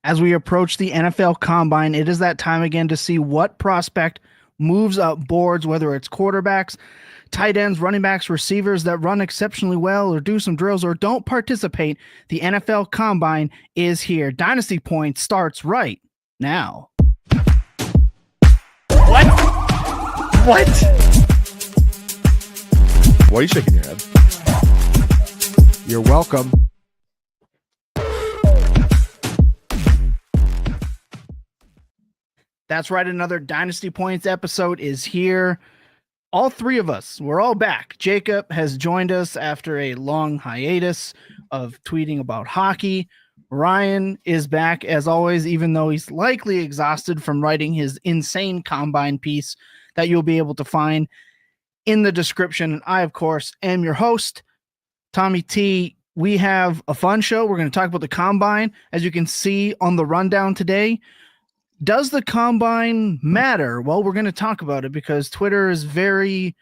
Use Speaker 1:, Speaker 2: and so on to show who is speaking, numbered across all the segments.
Speaker 1: As we approach the NFL Combine, it is that time again to see what prospect moves up boards, whether it's quarterbacks, tight ends, running backs, receivers that run exceptionally well or do some drills or don't participate. The NFL Combine is here. Dynasty Points starts right now.
Speaker 2: What? What?
Speaker 3: Why are you shaking your head?
Speaker 4: You're welcome.
Speaker 1: That's right. Another Dynasty Points episode is here. All three of us, we're all back. Jacob has joined us after a long hiatus of tweeting about hockey. Ryan is back as always, even though he's likely exhausted from writing his insane combine piece that you'll be able to find in the description. And I, of course, am your host, Tommy T. We have a fun show. We're going to talk about the combine. As you can see on the rundown today, does the combine matter? Well, we're going to talk about it because Twitter is very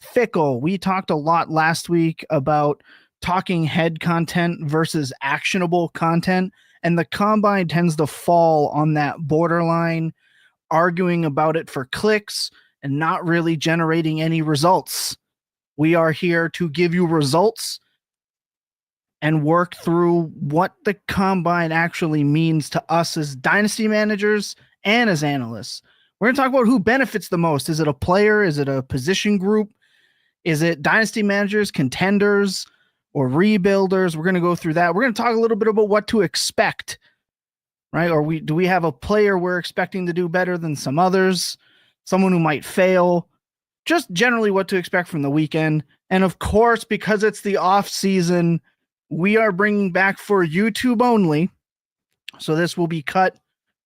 Speaker 1: fickle. We talked a lot last week about talking head content versus actionable content, and the combine tends to fall on that borderline, arguing about it for clicks and not really generating any results. We are here to give you results and work through what the combine actually means to us as dynasty managers and as analysts. We're going to talk about who benefits the most. Is it a player? Is it a position group? Is it dynasty managers, contenders, or rebuilders? We're going to go through that. We're going to talk a little bit about what to expect, right? Or do we have a player we're expecting to do better than some others? Someone who might fail? Just generally what to expect from the weekend. And of course, because it's the off season, we are bringing back for YouTube only. So this will be cut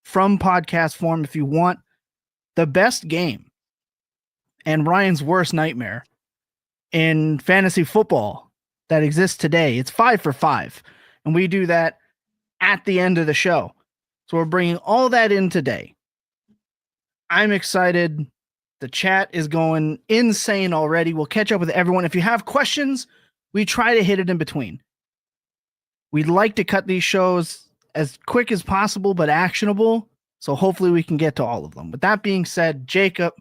Speaker 1: from podcast form. If you want the best game and Ryan's worst nightmare in fantasy football that exists today, it's 5 for 5. And we do that at the end of the show. So we're bringing all that in today. I'm excited. The chat is going insane already. We'll catch up with everyone. If you have questions, we try to hit it in between. We'd like to cut these shows as quick as possible, but actionable. So hopefully we can get to all of them. With that being said, Jacob,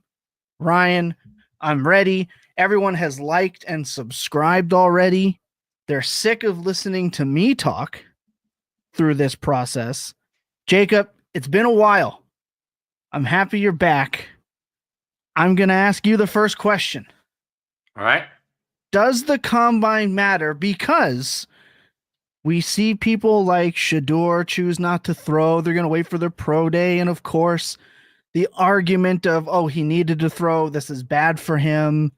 Speaker 1: Ryan, I'm ready. Everyone has liked and subscribed already. They're sick of listening to me talk through this process. Jacob, it's been a while. I'm happy you're back. I'm going to ask you the first question.
Speaker 2: All right.
Speaker 1: Does the combine matter? Because we see people like Shador choose not to throw. They're going to wait for their pro day. And of course, the argument of, oh, he needed to throw. This is bad for him.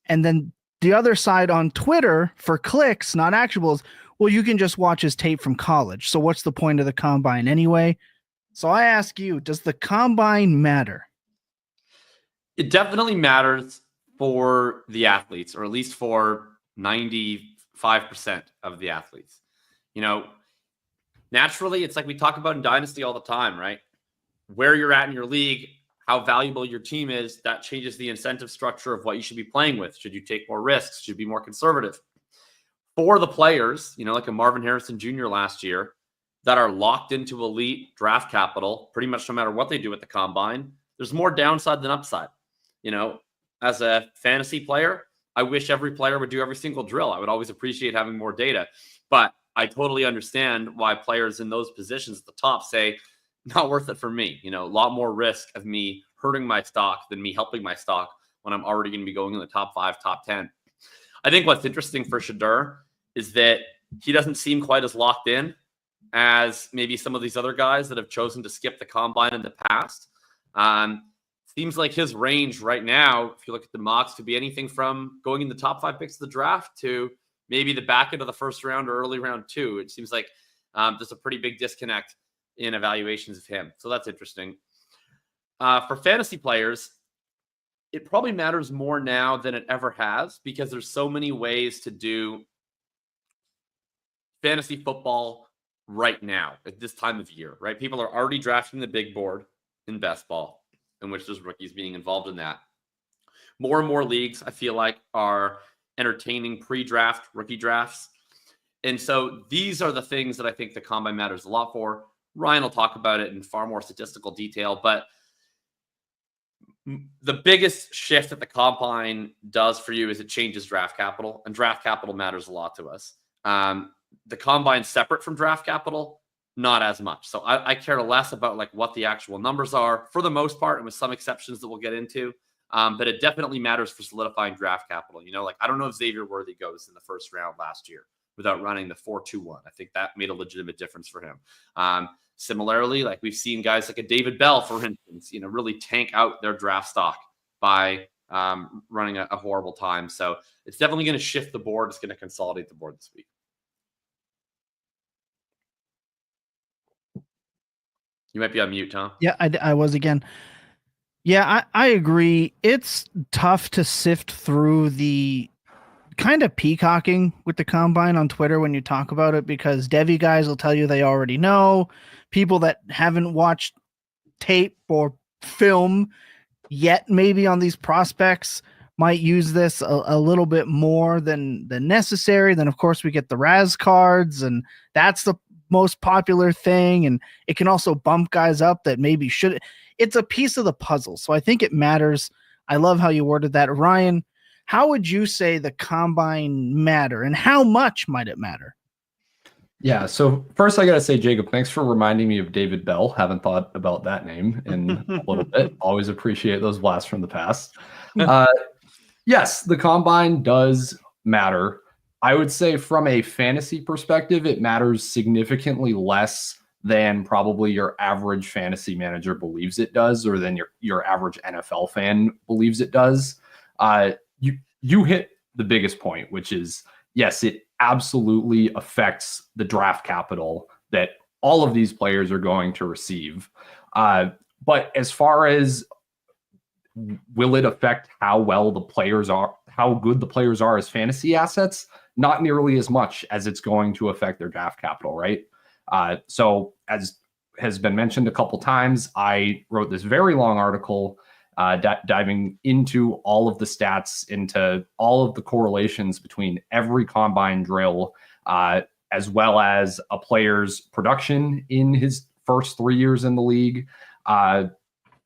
Speaker 1: And then the other side on Twitter for clicks, not actionables. Well, you can just watch his tape from college. So what's the point of the combine anyway? So I ask you, does the combine matter?
Speaker 2: It definitely matters for the athletes, or at least for 95% of the athletes. You know, naturally, it's like we talk about in Dynasty all the time, right? Where you're at in your league, how valuable your team is, that changes the incentive structure of what you should be playing with. Should you take more risks? Should you be more conservative? For the players, you know, like a Marvin Harrison Jr. last year, that are locked into elite draft capital, pretty much no matter what they do at the combine, there's more downside than upside. You know, as a fantasy player, I wish every player would do every single drill. I would always appreciate having more data, but I totally understand why players in those positions at the top say, not worth it for me. You know, a lot more risk of me hurting my stock than me helping my stock when I'm already going to be going in the top 5, top 10. I think what's interesting for Shador is that he doesn't seem quite as locked in as maybe some of these other guys that have chosen to skip the combine in the past. Seems like his range right now, if you look at the mocks, could be anything from going in the top 5 picks of the draft to maybe the back end of the first round or early round 2. It seems like there's a pretty big disconnect in evaluations of him. So that's interesting. For fantasy players, it probably matters more now than it ever has because there's so many ways to do fantasy football right now at this time of year, right? People are already drafting the big board in best ball, in which there's rookies being involved in that. More and more leagues, I feel like, are entertaining pre-draft rookie drafts. And so these are the things that I think the combine matters a lot for. Ryan will talk about it in far more statistical detail, but the biggest shift that the combine does for you is it changes draft capital, and draft capital matters a lot to us. The combine separate from draft capital, not as much. So I care less about like what the actual numbers are for the most part, and with some exceptions that we'll get into. But it definitely matters for solidifying draft capital. You know, like I don't know if Xavier Worthy goes in the first round last year without running the 4-2-1. I think that made a legitimate difference for him. Similarly, like we've seen guys like a David Bell, for instance, you know, really tank out their draft stock by running a horrible time. So it's definitely going to shift the board. It's going to consolidate the board this week. You might be on mute, Tom.
Speaker 1: Yeah, I was again. Yeah, I agree. It's tough to sift through the kind of peacocking with the combine on Twitter when you talk about it, because Devi guys will tell you they already know. People that haven't watched tape or film yet maybe on these prospects might use this a little bit more than necessary. Then of course we get the Raz cards, and that's the most popular thing, and it can also bump guys up that maybe should. It's a piece of the puzzle, so I think it matters. I love how you worded that. Ryan, how would you say the combine matter, and how much might it matter?
Speaker 3: Yeah, so first I got to say, Jacob, thanks for reminding me of David Bell. Haven't thought about that name in a little bit. Always appreciate those blasts from the past. Yes, the combine does matter. I would say from a fantasy perspective, it matters significantly less than probably your average fantasy manager believes it does, or than your average NFL fan believes it does. You hit the biggest point, which is, yes, it absolutely affects the draft capital that all of these players are going to receive. But as far as will it affect how well the players are, how good the players are as fantasy assets, not nearly as much as it's going to affect their draft capital, right? So as has been mentioned a couple times, I wrote this very long article diving into all of the stats, into all of the correlations between every combine drill, as well as a player's production in his first 3 years in the league,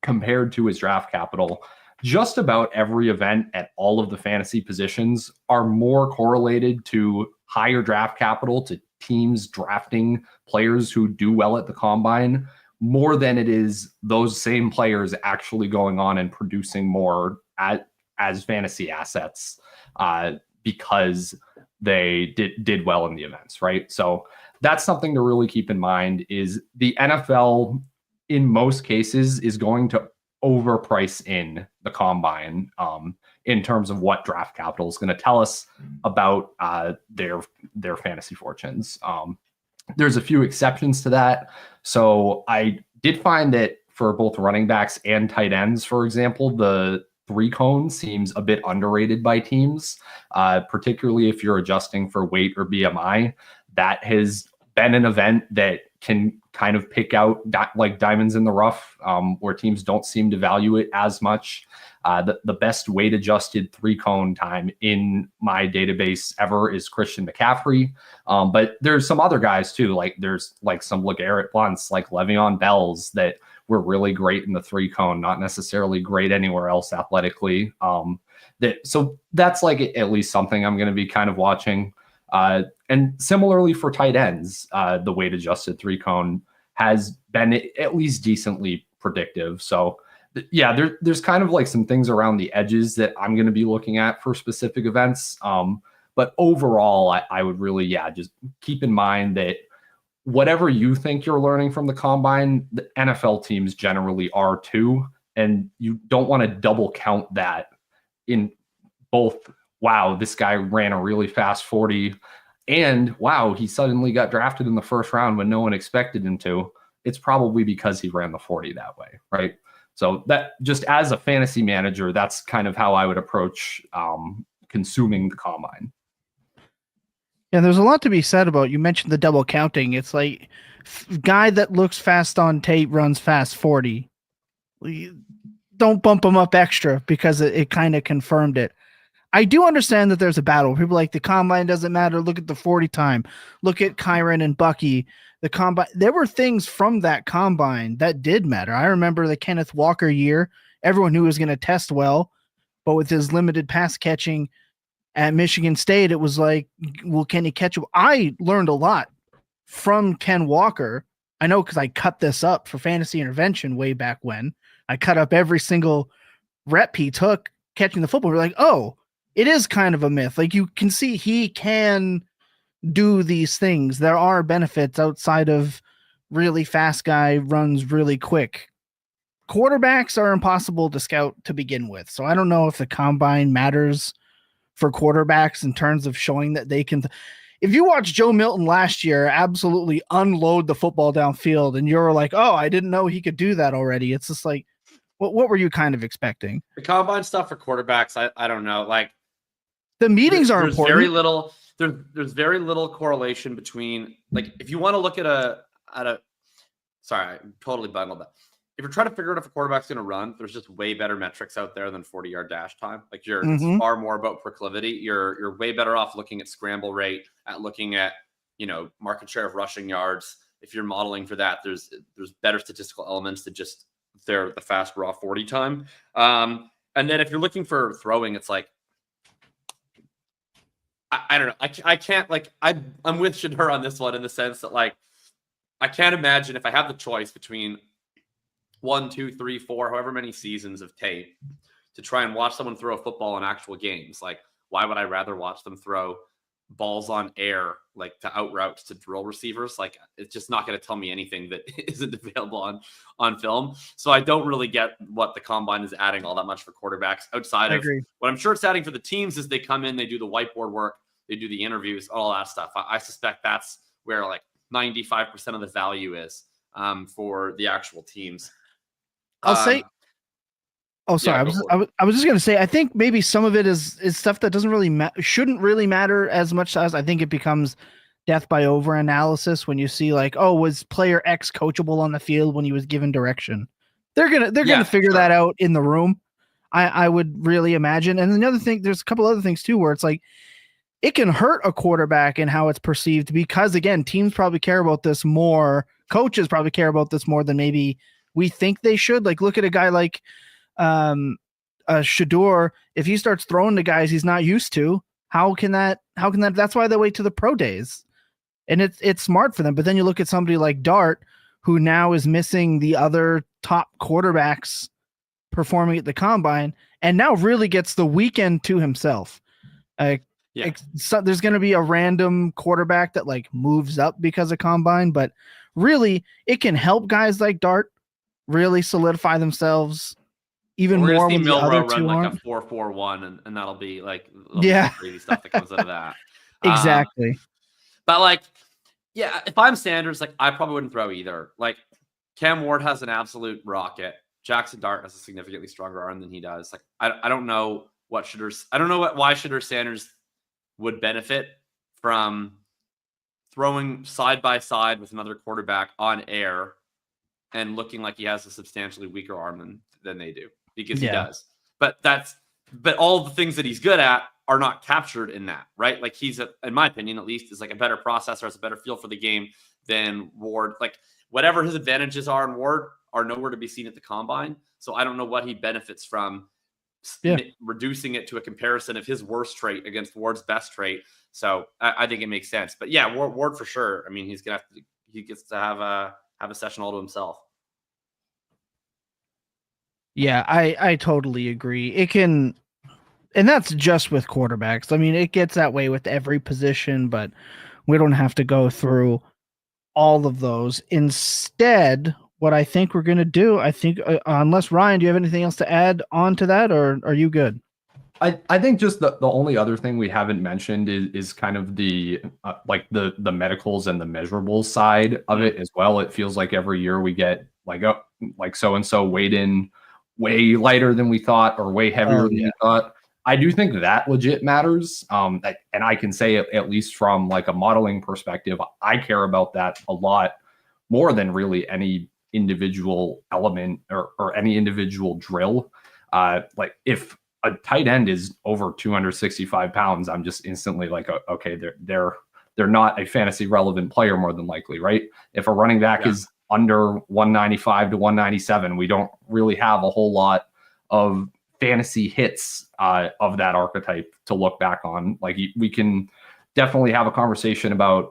Speaker 3: compared to his draft capital. Just about every event at all of the fantasy positions are more correlated to higher draft capital, to teams drafting players who do well at the combine, more than it is those same players actually going on and producing more as fantasy assets because they did well in the events, right? So that's something to really keep in mind, is the NFL in most cases is going to overprice in the combine in terms of what draft capital is going to tell us about their fantasy fortunes. There's a few exceptions to that. So I did find that for both running backs and tight ends, for example, the 3-cone seems a bit underrated by teams, particularly if you're adjusting for weight or BMI. That has been an event that can kind of pick out like diamonds in the rough, where teams don't seem to value it as much. The best weight adjusted 3-cone time in my database ever is Christian McCaffrey. But there's some other guys too. Like there's like some LeGarrette Blunts, like Le'Veon Bells, that were really great in the 3-cone, not necessarily great anywhere else athletically. So that's like at least something I'm going to be kind of watching. And similarly for tight ends, the weight adjusted 3-cone has been at least decently predictive. So yeah, there's kind of like some things around the edges that I'm going to be looking at for specific events. But overall, I would really, just keep in mind that whatever you think you're learning from the combine, the NFL teams generally are too. And you don't want to double count that in both, wow, this guy ran a really fast 40, and wow, he suddenly got drafted in the first round when no one expected him to. It's probably because he ran the 40 that way, right? So that, just as a fantasy manager, that's kind of how I would approach consuming the combine.
Speaker 1: Yeah, there's a lot to be said about, you mentioned the double counting. It's like guy that looks fast on tape runs fast 40. Don't bump him up extra because it kind of confirmed it. I do understand that there's a battle. People like the combine doesn't matter. Look at the 40 time. Look at Kyron and Bucky. the combine. There were things from that combine that did matter. I remember the Kenneth Walker year. Everyone knew he was going to test well, but with his limited pass catching at Michigan State, it was like, well, can he catch? I learned a lot from Ken Walker. I know because I cut this up for Fantasy Intervention way back when. I cut up every single rep he took catching the football. We're like, oh, it is kind of a myth. Like, you can see he can do these things. There are benefits outside of really fast guy runs really quick. Quarterbacks are impossible to scout to begin with. So I don't know if the combine matters for quarterbacks in terms of showing that they can. If you watch Joe Milton last year absolutely unload the football downfield and you're like, oh, I didn't know he could do that already. It's just like, what were you kind of expecting?
Speaker 2: The combine stuff for quarterbacks, I don't know. Like,
Speaker 1: the meetings are
Speaker 2: there's
Speaker 1: important.
Speaker 2: Very little. There's very little correlation between, like, if you want to look at a sorry, I totally bundled that. If you're trying to figure out if a quarterback's going to run, there's just way better metrics out there than 40-yard dash time. Like, it's far more about proclivity. You're way better off looking at scramble rate, at looking at, market share of rushing yards. If you're modeling for that, there's better statistical elements to just the fast raw 40 time. And then if you're looking for throwing, it's like, I don't know. I can't, like, I'm with Shadur on this one in the sense that, like, I can't imagine if I have the choice between 1, 2, 3, 4, however many seasons of tape to try and watch someone throw a football in actual games. Like, why would I rather watch them throw balls on air, like, to out routes to drill receivers? Like, it's just not going to tell me anything that isn't available on film. So I don't really get what the combine is adding all that much for quarterbacks outside of what I'm sure it's adding for the teams is they come in, they do the whiteboard work, they do the interviews, all that stuff. I suspect that's where, like, 95% of the value is for the actual teams.
Speaker 1: I'll say. Oh, sorry. Yeah, I was just gonna say. I think maybe some of it is stuff that doesn't really shouldn't really matter as much as I think it becomes death by over analysis when you see, like, oh, was player X coachable on the field when he was given direction? They're gonna figure that out in the room. I would really imagine. And another thing, there's a couple other things too, where it's like it can hurt a quarterback and how it's perceived because, again, teams probably care about this more. Coaches probably care about this more than maybe we think they should. Like, look at a guy like Shador. If he starts throwing to guys he's not used to, how can that that's why they wait to the pro days. And it's smart for them. But then you look at somebody like Dart, who now is missing the other top quarterbacks performing at the combine and now really gets the weekend to himself. So there's going to be a random quarterback that, like, moves up because of combine, but really it can help guys like Dart really solidify themselves even more when the other two
Speaker 2: run
Speaker 1: aren't.
Speaker 2: Like a 4-4-1 and that'll be like crazy stuff that comes out of that.
Speaker 1: Exactly.
Speaker 2: But, like, yeah, if I'm Sanders, like, I probably wouldn't throw either. Like, Cam Ward has an absolute rocket. Jackson Dart has a significantly stronger arm than he does. Like, I don't know why Shador Sanders would benefit from throwing side by side with another quarterback on air and looking like he has a substantially weaker arm than they do, because he does. But all the things that he's good at are not captured in that, right? Like, he's, in my opinion, at least, is like a better processor, has a better feel for the game than Ward. Like, whatever his advantages are in Ward are nowhere to be seen at the combine. So I don't know what he benefits from reducing it to a comparison of his worst trait against Ward's best trait. So I think it makes sense. But yeah, Ward for sure. I mean, he gets to have a session all to himself.
Speaker 1: Yeah, I totally agree. It can, and that's just with quarterbacks. I mean, it gets that way with every position, but we don't have to go through all of those. Instead, what I think we're going to do, unless Ryan, do you have anything else to add on to that, or are you good?
Speaker 3: I think just the only other thing we haven't mentioned is kind of the like the medicals and the measurables side of it as well. It feels like every year we get like so and so weighed in way lighter than we thought or way heavier than we thought. I do think that legit matters. And I can say at least from, like, a modeling perspective, I care about that a lot more than really any individual element or any individual drill. Like, if a tight end is over 265 pounds, I'm just instantly like, okay, they're they're not a fantasy relevant player more than likely, right? If a running back is under 195 to 197, we don't really have a whole lot of fantasy hits of that archetype to look back on. Like we can definitely have a conversation about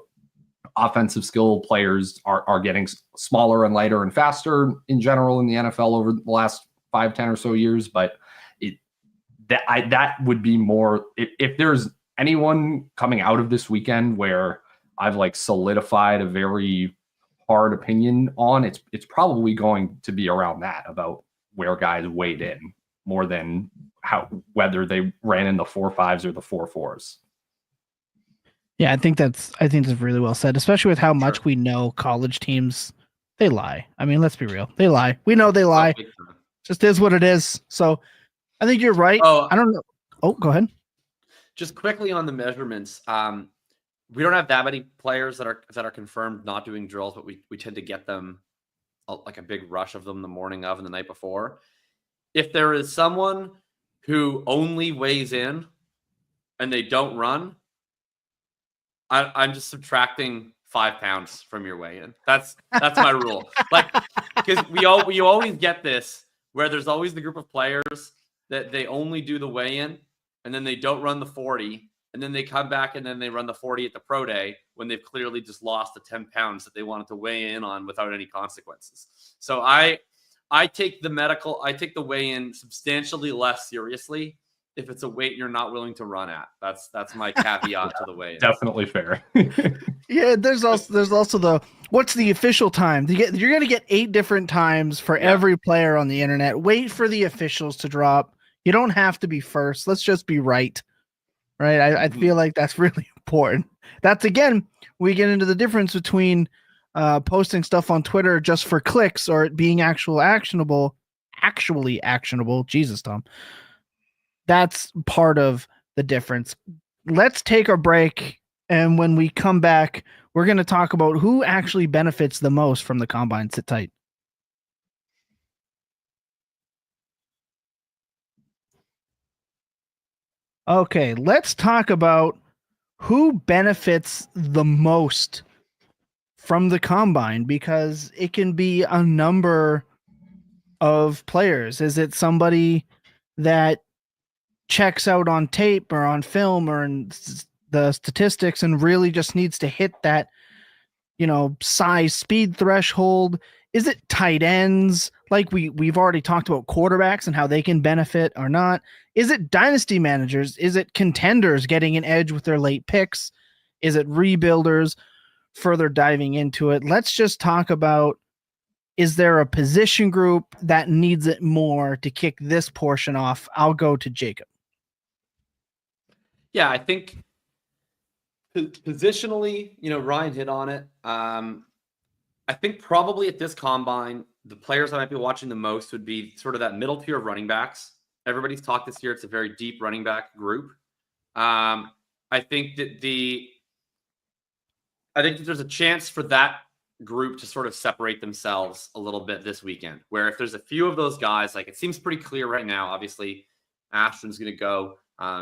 Speaker 3: offensive skill players are getting smaller and lighter and faster in general in the NFL over the last 5-10 or so years. But that would be more, if there's anyone coming out of this weekend where I've like solidified a very hard opinion on, it's probably going to be around that, about where guys weighed in more than whether they ran in the 4.5s or the 4.4s.
Speaker 1: Yeah, I think that's really well said, especially with how much we know college teams, they lie. I mean, let's be real. They lie. We know they lie. Just is what it is. So I think you're right. I don't know. Oh, go ahead.
Speaker 2: Just quickly on the measurements. We don't have that many players that are confirmed not doing drills, but we tend to get them like a big rush of them the morning of and the night before. If there is someone who only weighs in and they don't run, I'm just subtracting 5 pounds from your weigh-in. That's my rule. Like, because you always get this where there's always the group of players that they only do the weigh-in and then they don't run the 40, and then they come back and then they run the 40 at the pro day when they've clearly just lost the 10 pounds that they wanted to weigh in on without any consequences. So I take the weigh-in substantially less seriously if it's a weight you're not willing to run at. That's my caveat to the weigh-in.
Speaker 3: Definitely fair.
Speaker 1: Yeah, there's also the what's the official time? You're going to get 8 different times for every player on the internet. Wait for the officials to drop. You don't have to be first. Let's just be right. Right? I feel like that's really important. That's, again, we get into the difference between posting stuff on Twitter just for clicks or it being actually actionable. Jesus, Tom. That's part of the difference. Let's take a break. And when we come back, we're going to talk about who actually benefits the most from the combine. Sit tight. Okay, let's talk about who benefits the most from the combine, because it can be a number of players. Is it somebody that checks out on tape or on film or in the statistics and really just needs to hit that, size speed threshold? Is it tight ends? Like we've already talked about quarterbacks and how they can benefit or not. Is it dynasty managers? Is it contenders getting an edge with their late picks? Is it rebuilders further diving into it? Let's just talk about, is there a position group that needs it more to kick this portion off? I'll go to Jacob.
Speaker 2: Yeah, I think positionally, Ryan hit on it. I think probably at this combine, the players I might be watching the most would be sort of that middle tier of running backs. Everybody's talked this year. It's a very deep running back group. I think that there's a chance for that group to sort of separate themselves a little bit this weekend, where if there's a few of those guys, like it seems pretty clear right now, obviously Ashton's going to go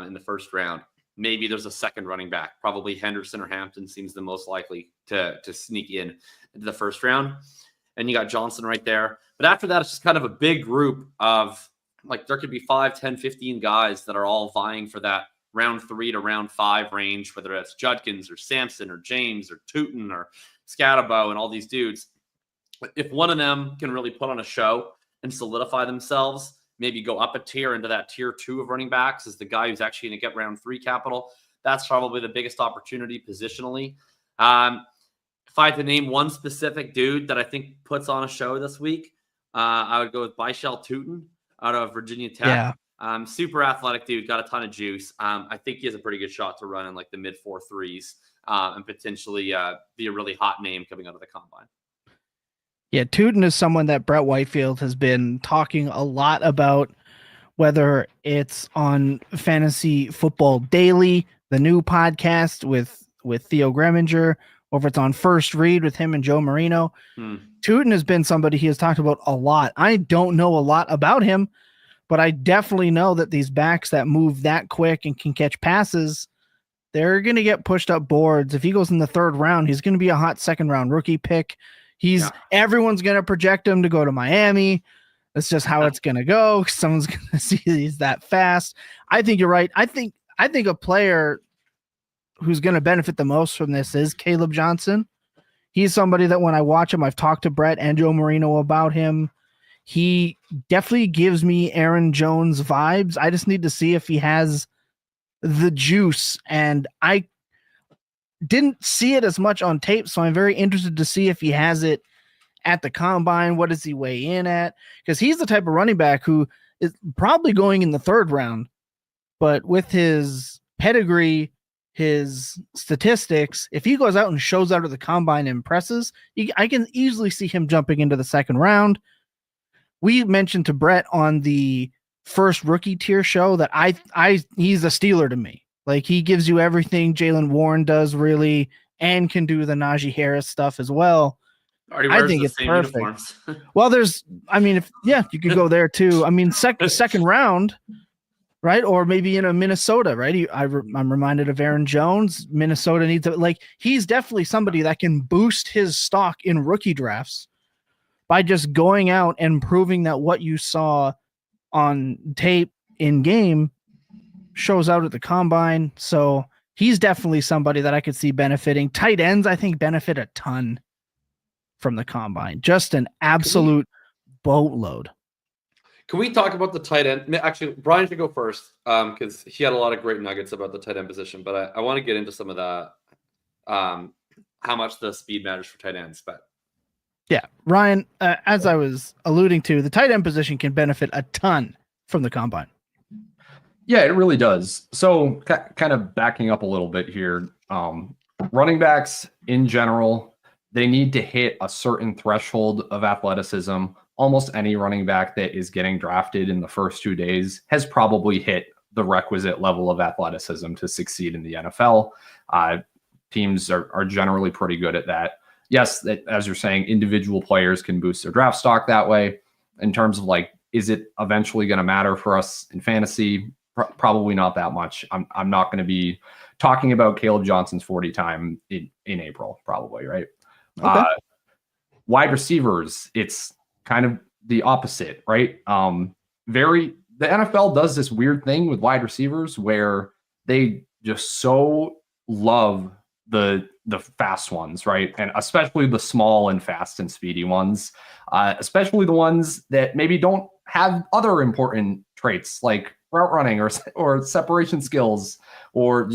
Speaker 2: in the first round. Maybe there's a second running back. Probably Henderson or Hampton seems the most likely to sneak in into the first round. And you got Johnson right there. But after that, it's just kind of a big group of, like, there could be 5, 10, 15 guys that are all vying for that round 3 to round 5 range, whether it's Judkins or Sampson or James or Tootin or Scatabo and all these dudes. If one of them can really put on a show and solidify themselves, maybe go up a tier into that tier 2 of running backs as the guy who's actually going to get round 3 capital, that's probably the biggest opportunity positionally. If I had to name one specific dude that I think puts on a show this week, I would go with Byshell Tootin out of Virginia Tech. Yeah. Super athletic dude, got a ton of juice. I think he has a pretty good shot to run in like the mid 4.3s and potentially be a really hot name coming out of the combine.
Speaker 1: Yeah, Tootin is someone that Brett Whitefield has been talking a lot about, whether it's on Fantasy Football Daily, the new podcast with Theo Greminger, or if it's on First Read with him and Joe Marino. Tootin has been somebody he has talked about a lot. I don't know a lot about him, but I definitely know that these backs that move that quick and can catch passes, they're going to get pushed up boards. If he goes in the 3rd round, he's going to be a hot 2nd round rookie pick. Everyone's going to project him to go to Miami. That's just how it's going to go. Someone's going to see he's that fast. I think you're right. I think a player who's going to benefit the most from this is Caleb Johnson. He's somebody that when I watch him, I've talked to Brett and Joe Marino about him. He definitely gives me Aaron Jones vibes. I just need to see if he has the juice, and I didn't see it as much on tape, so I'm very interested to see if he has it at the combine. What does he weigh in at? Because he's the type of running back who is probably going in the 3rd round, but with his pedigree, his statistics, if he goes out and shows out at the combine and impresses, I can easily see him jumping into the 2nd round. We mentioned to Brett on the first rookie tier show that he's a Steeler to me. Like, he gives you everything Jaylen Warren does, really, and can do the Najee Harris stuff as well. I think it's perfect. Well, you could go there too. I mean, second round, right? Or maybe in a Minnesota, right? I'm reminded of Aaron Jones. Minnesota needs he's definitely somebody that can boost his stock in rookie drafts by just going out and proving that what you saw on tape in game shows out at the combine. So he's definitely somebody that I could see benefiting. Tight ends, I think, benefit a ton from the combine. Just an absolute boatload.
Speaker 2: Can we talk about the tight end? Actually, Brian should go first because he had a lot of great nuggets about the tight end position, but I want to get into some of that, how much the speed matters for tight ends. But
Speaker 1: yeah, Ryan, as I was alluding to, the tight end position can benefit a ton from the combine.
Speaker 3: Yeah, it really does. So kind of backing up a little bit here, running backs in general, they need to hit a certain threshold of athleticism. Almost any running back that is getting drafted in the first 2 days has probably hit the requisite level of athleticism to succeed in the NFL. Teams are generally pretty good at that. Yes, as you're saying, individual players can boost their draft stock that way. In terms of is it eventually going to matter for us in fantasy? Probably not that much. I'm not going to be talking about Caleb Johnson's 40 time in April, probably, right? Okay. Wide receivers, it's kind of the opposite, right? The NFL does this weird thing with wide receivers where they just so love the fast ones, right? And especially the small and fast and speedy ones, especially the ones that maybe don't have other important traits like route running or separation skills or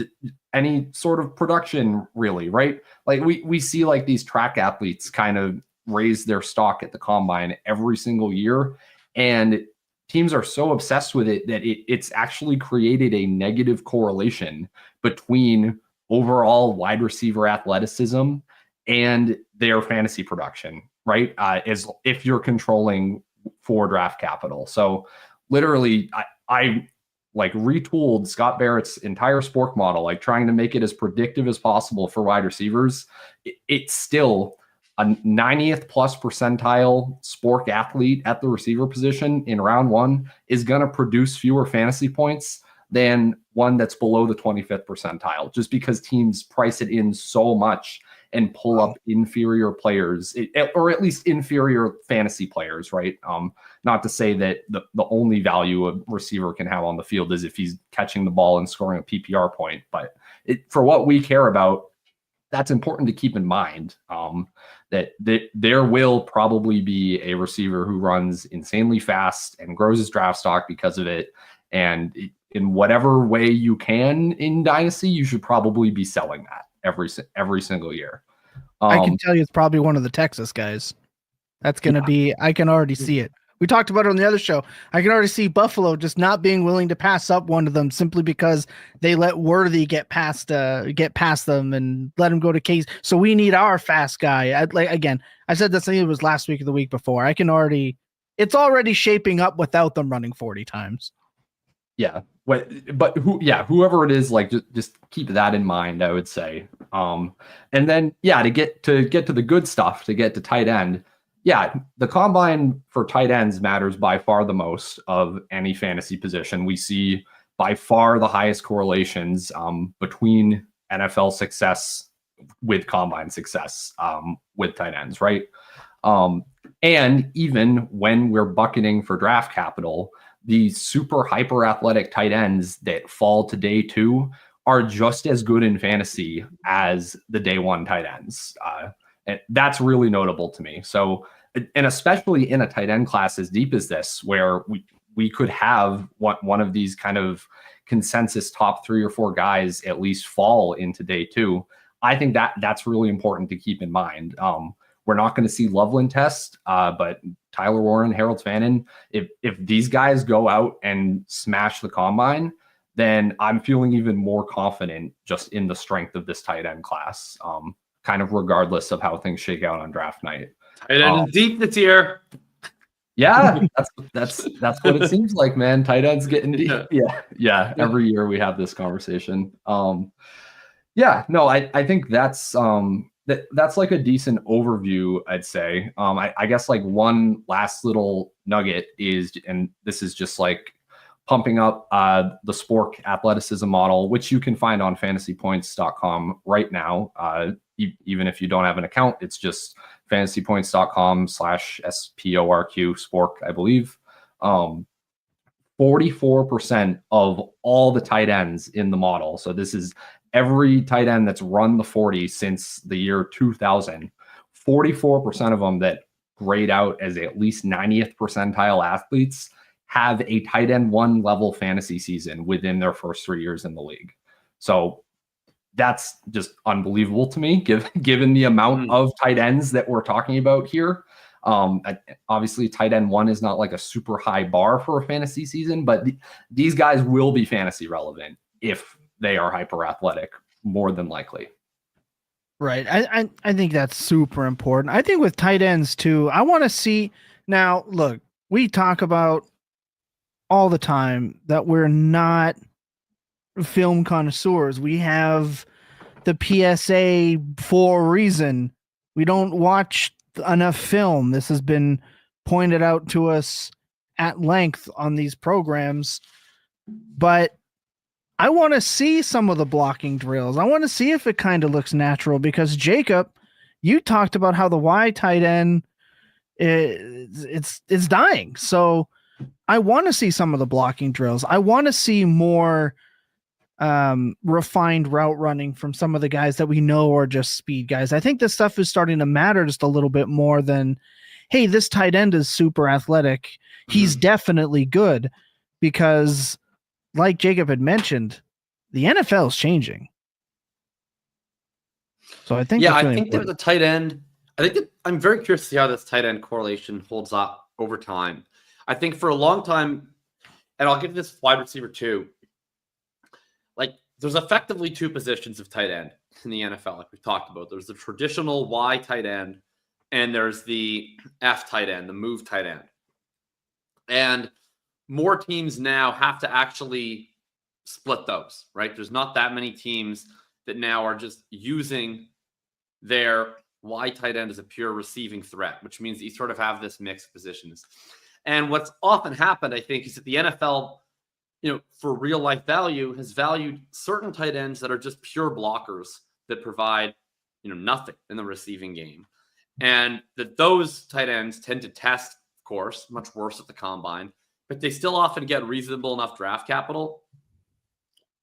Speaker 3: any sort of production, really, right? Like we see these track athletes kind of raise their stock at the combine every single year, and teams are so obsessed with it that it's actually created a negative correlation between overall wide receiver athleticism and their fantasy production, right? As if you're controlling for draft capital. So literally I retooled Scott Barrett's entire sport model, trying to make it as predictive as possible for wide receivers. It's still a 90th plus percentile spork athlete at the receiver position in round 1 is going to produce fewer fantasy points than one that's below the 25th percentile, just because teams price it in so much and pull up inferior players, or at least inferior fantasy players, right? Not to say that the only value a receiver can have on the field is if he's catching the ball and scoring a PPR point, but for what we care about, that's important to keep in mind, that there will probably be a receiver who runs insanely fast and grows his draft stock because of it. And in whatever way you can in Dynasty, you should probably be selling that every single year.
Speaker 1: I can tell you it's probably one of the Texas guys. That's going to be, I can already see it. We talked about it on the other show. I can already see Buffalo just not being willing to pass up one of them simply because they let Worthy get past them and let him go to Case. So we need our fast guy. I said this, I think it was last week or the week before. It's already shaping up without them running 40 times.
Speaker 3: Yeah. But whoever it is, just keep that in mind, I would say. And then, to get to the good stuff, to get to tight end, the combine for tight ends matters by far the most of any fantasy position. We see by far the highest correlations between NFL success with combine success with tight ends, right? And even when we're bucketing for draft capital, the super hyper athletic tight ends that fall to day 2 are just as good in fantasy as the day 1 tight ends. And that's really notable to me. So, and especially in a tight end class as deep as this, where we could have one of these kind of consensus top 3 or 4 guys at least fall into day 2. I think that's really important to keep in mind. We're not going to see Loveland test, but Tyler Warren, Harold Fannin, if these guys go out and smash the combine, then I'm feeling even more confident just in the strength of this tight end class, kind of regardless of how things shake out on draft night.
Speaker 2: Tight end is deep this year.
Speaker 3: Yeah, that's what it seems like, man. Tight ends getting deep. Yeah. Every year we have this conversation. Yeah, no, I think that's like a decent overview, I'd say. I guess like one last little nugget is, and this is just like pumping up the Spork athleticism model, which you can find on FantasyPoints.com right now. Even if you don't have an account, it's just FantasyPoints.com/SPORQ Spork, I believe. 44% of all the tight ends in the model. So this is every tight end that's run the 40 since the year 2000. 44% of them that grade out as at least 90th percentile athletes have a tight end 1 level fantasy season within their first 3 years in the league. So that's just unbelievable to me, given the amount of tight ends that we're talking about here. Obviously, tight end 1 is not like a super high bar for a fantasy season, but these guys will be fantasy relevant if they are hyper athletic, more than likely.
Speaker 1: Right. I think that's super important. I think with tight ends too, I want to see now, look, we talk about all the time that we're not film connoisseurs. We have the PSA for a reason. We don't watch enough film. This has been pointed out to us at length on these programs, but I want to see some of the blocking drills. I want to see if it kind of looks natural, because Jacob, you talked about how the Y tight end it's dying. So I want to see some of the blocking drills. I want to see more refined route running from some of the guys that we know are just speed guys. I think this stuff is starting to matter just a little bit more than, hey, this tight end is super athletic. He's definitely good, because like Jacob had mentioned, the NFL is changing. So I think,
Speaker 2: I think there's a tight end. I'm very curious to see how this tight end correlation holds up over time. I think for a long time, and I'll get to this wide receiver too, like there's effectively 2 positions of tight end in the NFL, like we've talked about. There's the traditional Y tight end, and there's the F tight end, the move tight end. And more teams now have to actually split those, right? There's not that many teams that now are just using their Y tight end as a pure receiving threat, which means that you sort of have this mix of positions. And what's often happened, I think, is that the NFL, for real life value, has valued certain tight ends that are just pure blockers that provide, nothing in the receiving game. And that those tight ends tend to test, of course, much worse at the combine, but they still often get reasonable enough draft capital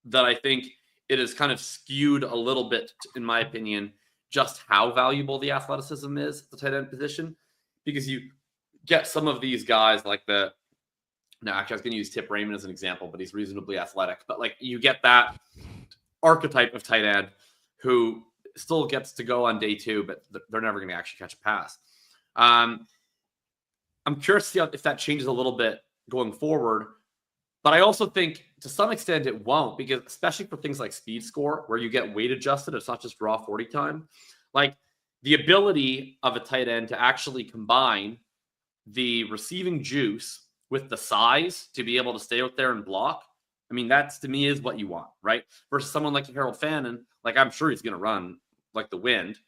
Speaker 2: that I think it is kind of skewed a little bit, in my opinion, just how valuable the athleticism is at the tight end position, because you get some of these guys like actually I was going to use Tip Raymond as an example, but he's reasonably athletic, but like you get that archetype of tight end who still gets to go on day 2, but they're never going to actually catch a pass. I'm curious to see if that changes a little bit going forward. But I also think to some extent it won't, because especially for things like speed score, where you get weight adjusted, it's not just raw 40 time. Like the ability of a tight end to actually combine the receiving juice with the size to be able to stay out there and block. I mean, that's to me is what you want, right? Versus someone like Harold Fannin, like I'm sure he's going to run like the wind.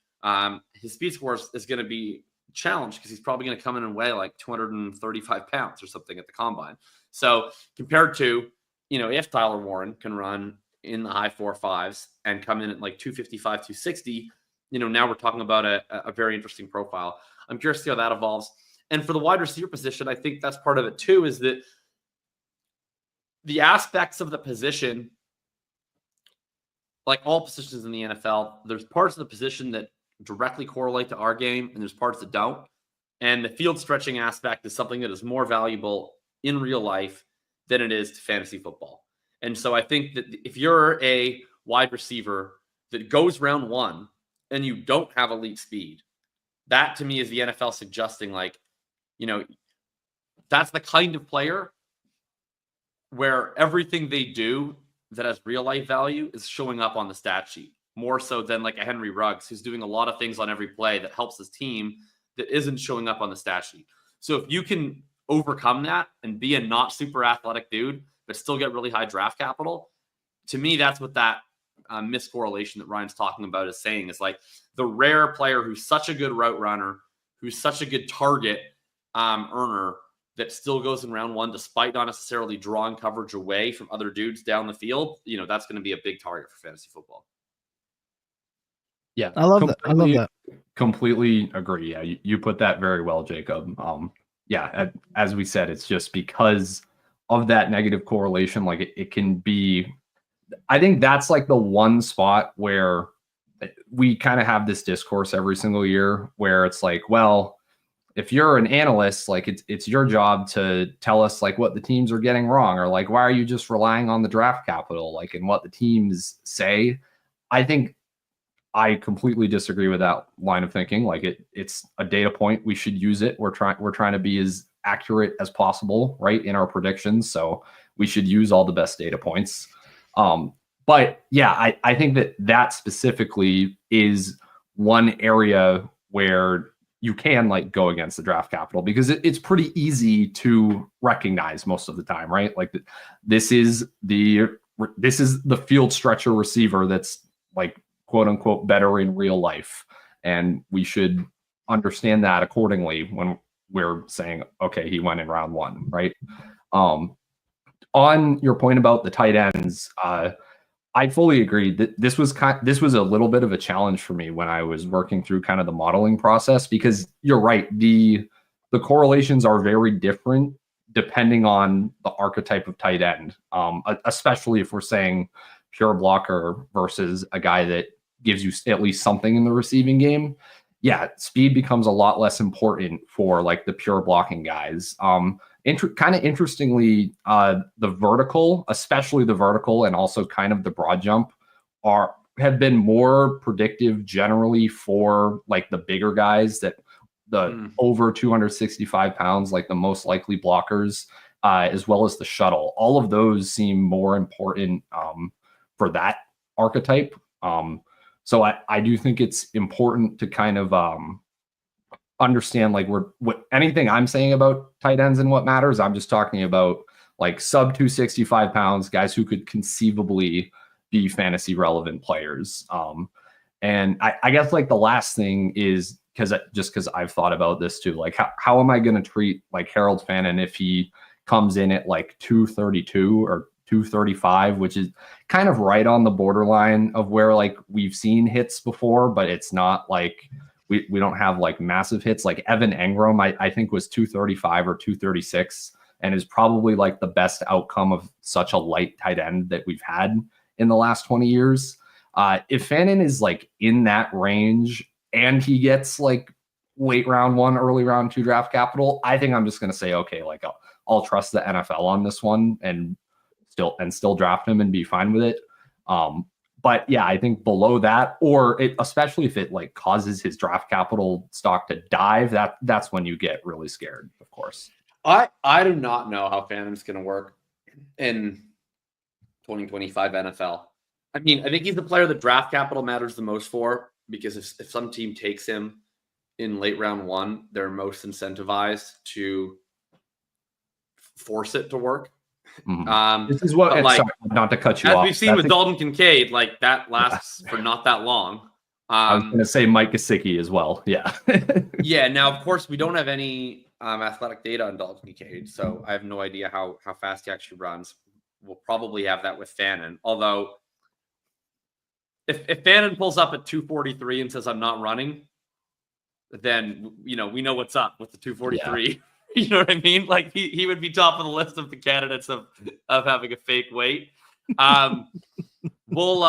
Speaker 2: His speed score is going to be challenged because he's probably going to come in and weigh like 235 pounds or something at the combine. So compared to if Tyler Warren can run in the high 4.5s and come in at like 255, 260, now we're talking about a very interesting profile. I'm curious to see how that evolves. And for the wide receiver position, I think that's part of it too, is that the aspects of the position, like all positions in the NFL, there's parts of the position that directly correlate to our game, and there's parts that don't. And the field stretching aspect is something that is more valuable in real life than it is to fantasy football. And so I think that if you're a wide receiver that goes round 1 and you don't have elite speed, that to me is the NFL suggesting, like, that's the kind of player where everything they do that has real life value is showing up on the stat sheet, more so than like a Henry Ruggs, who's doing a lot of things on every play that helps his team that isn't showing up on the stat sheet. So if you can overcome that and be a not super athletic dude, but still get really high draft capital, to me, that's what that miscorrelation that Ryan's talking about is saying, is like the rare player who's such a good route runner, who's such a good target earner, that still goes in round 1 despite not necessarily drawing coverage away from other dudes down the field. That's going to be a big target for fantasy football.
Speaker 3: Yeah,
Speaker 1: I love that. I love that.
Speaker 3: Completely agree. Yeah, you put that very well, Jacob. Yeah, as we said, it's just because of that negative correlation. Like it can be, I think that's like the one spot where we kind of have this discourse every single year where it's like, well, if you're an analyst, like it's your job to tell us like what the teams are getting wrong, or like, why are you just relying on the draft capital, like, and what the teams say. I think I completely disagree with that line of thinking. Like it's a data point. We should use it. We're trying to be as accurate as possible, right, in our predictions. So we should use all the best data points. But yeah, I think that specifically is one area where you can like go against the draft capital, because it's pretty easy to recognize most of the time, right? Like this is the field stretcher receiver that's like quote unquote better in real life, and we should understand that accordingly when we're saying, okay, he went in round 1, right? On your point about the tight ends, I fully agree that this was a little bit of a challenge for me when I was working through kind of the modeling process, because you're right, the correlations are very different depending on the archetype of tight end, especially if we're saying pure blocker versus a guy that gives you at least something in the receiving game. Yeah, speed becomes a lot less important for like the pure blocking guys. Kind of interestingly, the vertical, especially the vertical, and also kind of the broad jump, have been more predictive generally for like the bigger guys, that the over 265 pounds, like the most likely blockers, as well as the shuttle. All of those seem more important for that archetype. So I do think it's important to kind of understand like what anything I'm saying about tight ends and what matters. I'm just talking about like sub 265 pounds guys who could conceivably be fantasy relevant players. And I guess like the last thing is, because I've thought about this too, like how am I going to treat like Harold Fannin if he comes in at like 232 or 235, which is kind of right on the borderline of where like we've seen hits before, but it's not like we don't have like massive hits. Like Evan Engram, I think was 235 or 236, and is probably like the best outcome of such a light tight end that we've had in the last 20 years. If Fannin is like in that range and he gets like late round 1, early round 2 draft capital, I think I'm just going to say, okay, like I'll trust the NFL on this one and still draft him and be fine with it. But yeah, I think below that, or especially if it like causes his draft capital stock to dive, that's when you get really scared, of course.
Speaker 2: I do not know how Phantom's going to work in 2025 NFL. I mean, I think he's the player that draft capital matters the most for, because if some team takes him in late round 1, they're most incentivized to force it to work.
Speaker 3: Mm-hmm. This is what,
Speaker 2: like,
Speaker 3: sorry, not to cut you off.
Speaker 2: As we've seen with Dalton Kincaid, like that lasts for not that long.
Speaker 3: I was going to say Mike Gesicki as well. Yeah.
Speaker 2: Yeah. Now, of course, we don't have any athletic data on Dalton Kincaid, so I have no idea how fast he actually runs. we'll probably have that with Fannin. Although, if Fannin pulls up at 243 and says I'm not running, then we know what's up with the 243. Yeah. You know what I mean? Like he would be top of the list of the candidates of having a fake weight. We'll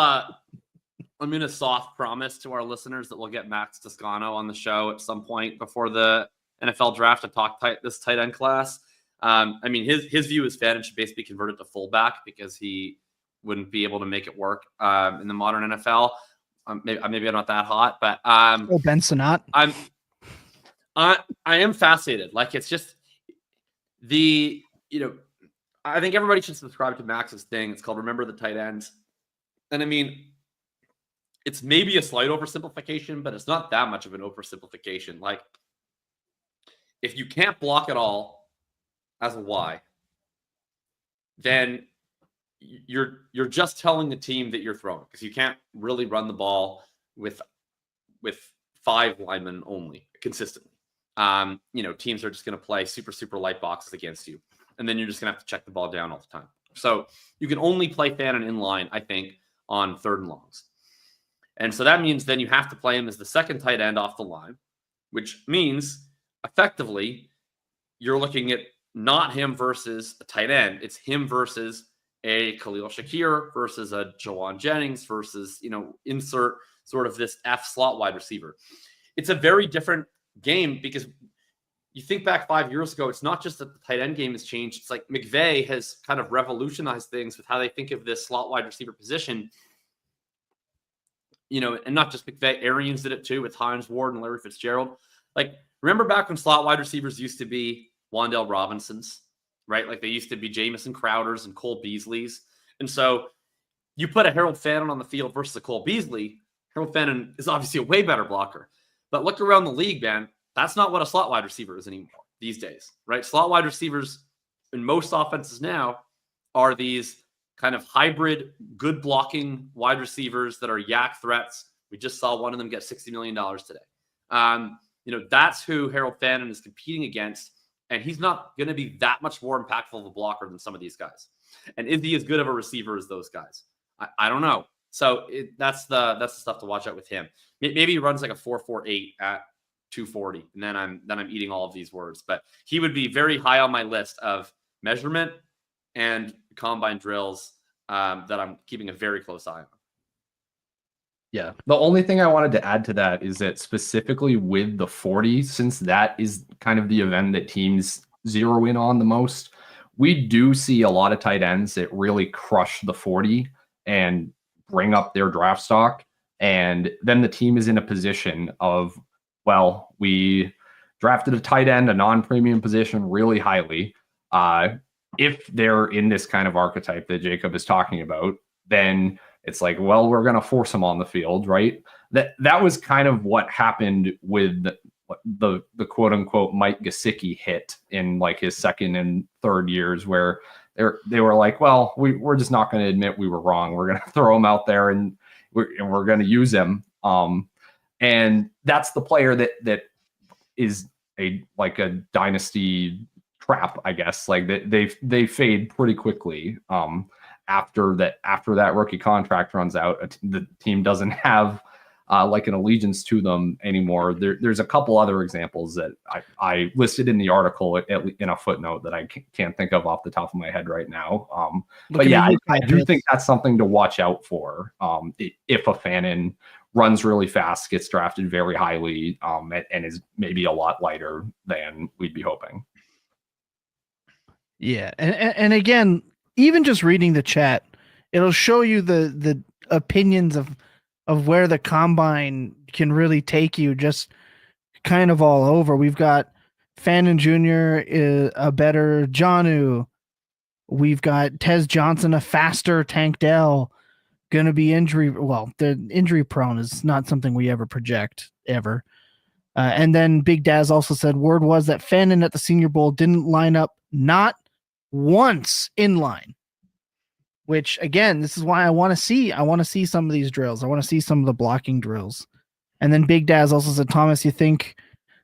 Speaker 2: I'm going to soft promise to our listeners that we'll get Max Toscano on the show at some point before the NFL draft to talk this tight end class. I mean, his view is Fannin should basically convert it to fullback because he wouldn't be able to make it work in the modern NFL. Maybe I'm not that hot, but
Speaker 1: Ben Sinnott.
Speaker 2: I am fascinated. Like, it's just I think everybody should subscribe to Max's thing. It's called Remember the Tight Ends. And I mean, it's maybe a slight oversimplification, but it's not that much of an oversimplification. Like, if you can't block at all as a Y, then you're just telling the team that you're throwing, because you can't really run the ball with 5 linemen only consistently. Teams are just going to play super light boxes against you, and then you're just going to have to check the ball down all the time. So you can only play Fannin in line, I think, on 3rd and longs. And so that means then you have to play him as the second tight end off the line, which means effectively you're looking at not him versus a tight end. It's him versus a Khalil Shakir versus a Jawan Jennings versus, insert sort of this F slot wide receiver. It's a very different game, because you think back 5 years ago, it's not just that the tight end game has changed. It's like McVay has kind of revolutionized things with how they think of this slot wide receiver position. And not just McVay, Arians did it too with Hines Ward and Larry Fitzgerald. Like, remember back when slot wide receivers used to be Wan'Dale Robinsons, right? Like, they used to be Jamison Crowders and Cole Beasleys. And so you put a Harold Fannin on the field versus a Cole Beasley. Harold Fannin is obviously a way better blocker. But look around the league, man. That's not what a slot wide receiver is anymore these days, right? Slot wide receivers in most offenses now are these kind of hybrid, good blocking wide receivers that are yak threats. We just saw one of them get $60 million today. That's who Harold Fannin is competing against, and he's not going to be that much more impactful of a blocker than some of these guys. And is he as good of a receiver as those guys? I don't know. So that's the stuff to watch out with him. Maybe he runs like a 4.48 at 240, and then I'm eating all of these words. But he would be very high on my list of measurement and combine drills that I'm keeping a very close eye on.
Speaker 3: Yeah. The only thing I wanted to add to that is that specifically with the 40, since that is kind of the event that teams zero in on the most, we do see a lot of tight ends that really crush the 40 and bring up their draft stock. And then the team is in a position of, well, we drafted a tight end, a non-premium position, really highly. If they're in this kind of archetype that Jacob is talking about, then it's like, well, we're going to force them on the field, right? That was kind of what happened with the quote unquote Mike Gesicki hit in like his 2nd and 3rd years, where they were like, well, we're just not going to admit we were wrong. We're going to throw him out there and we're going to use him. And that's the player that is a dynasty trap, I guess. Like they fade pretty quickly. After that rookie contract runs out, the team doesn't have like an allegiance to them anymore. There's a couple other examples that I listed in the article in a footnote that I can't think of off the top of my head right now. But yeah, I do think that's something to watch out for. If a Fannin runs really fast, gets drafted very highly, and is maybe a lot lighter than we'd be hoping.
Speaker 1: Yeah, and again, even just reading the chat, it'll show you the opinions of where the combine can really take you, just kind of all over. We've got Fannin Jr. is a better Jonnu. We've got Tez Johnson, a faster Tank Dell, going to be injury. Well, the injury prone is not something we ever project ever. And then Big Daz also said word was that Fannin at the Senior Bowl didn't line up not once in line, which again, this is why I want to see some of these drills. I want to see some of the blocking drills. And then Big Daz also said, Thomas, you think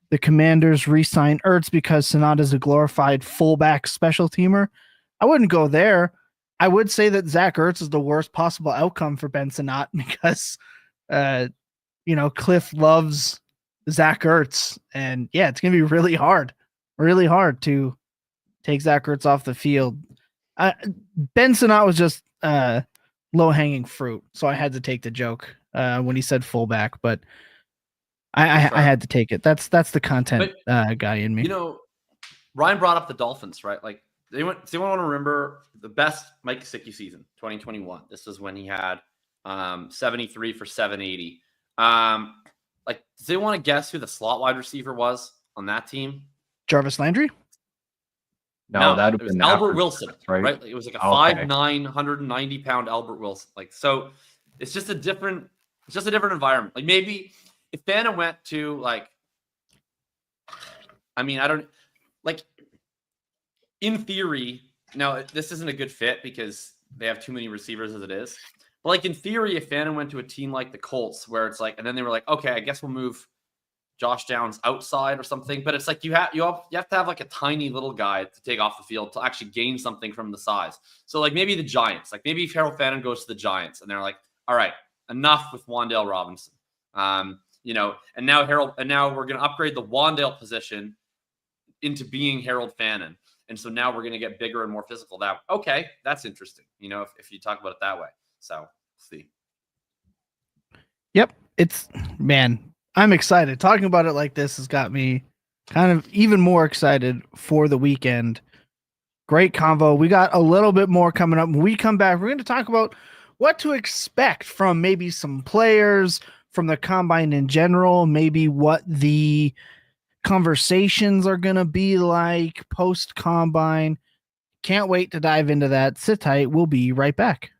Speaker 1: the Commanders re-sign Ertz because Sinnott is a glorified fullback special teamer? I wouldn't go there. I would say that Zach Ertz is the worst possible outcome for Ben Sinnott because, Cliff loves Zach Ertz, and yeah, it's gonna be really hard to take Zach Ertz off the field. Ben Sinnott was just low hanging fruit, so I had to take the joke when he said fullback, but I had to take it. That's the content guy in me.
Speaker 2: Ryan brought up the Dolphins, right? Like, does anyone want to remember the best Mike Gesicki season, 2021? This is when he had 73 for 780. Does anyone want to guess who the slot wide receiver was on that team?
Speaker 1: Jarvis Landry?
Speaker 2: No, that was Albert Wilson, right? It was like a 5'9", 190-pound Albert Wilson. So it's just a different environment. Like, maybe if Fanta went to in theory, now this isn't a good fit because they have too many receivers as it is. But in theory, if Fanta went to a team like the Colts, where it's and then they were like, okay, I guess we'll move Josh Downs outside or something. But it's you have to have a tiny little guy to take off the field to actually gain something from the size. So maybe the Giants, maybe if Harold Fanta goes to the Giants and they're like, all right, enough with Wan'Dale Robinson. And now we're going to upgrade the Wan'Dale position into being Harold Fannin. And so now we're going to get bigger and more physical. Okay, that's interesting. If you talk about it that way. So see.
Speaker 1: Yep. I'm excited. Talking about it like this has got me kind of even more excited for the weekend. Great convo. We got a little bit more coming up. When we come back, we're going to talk about what to expect from maybe some players, from the combine in general, maybe what the conversations are going to be like post combine. Can't wait to dive into that. Sit tight. We'll be right back.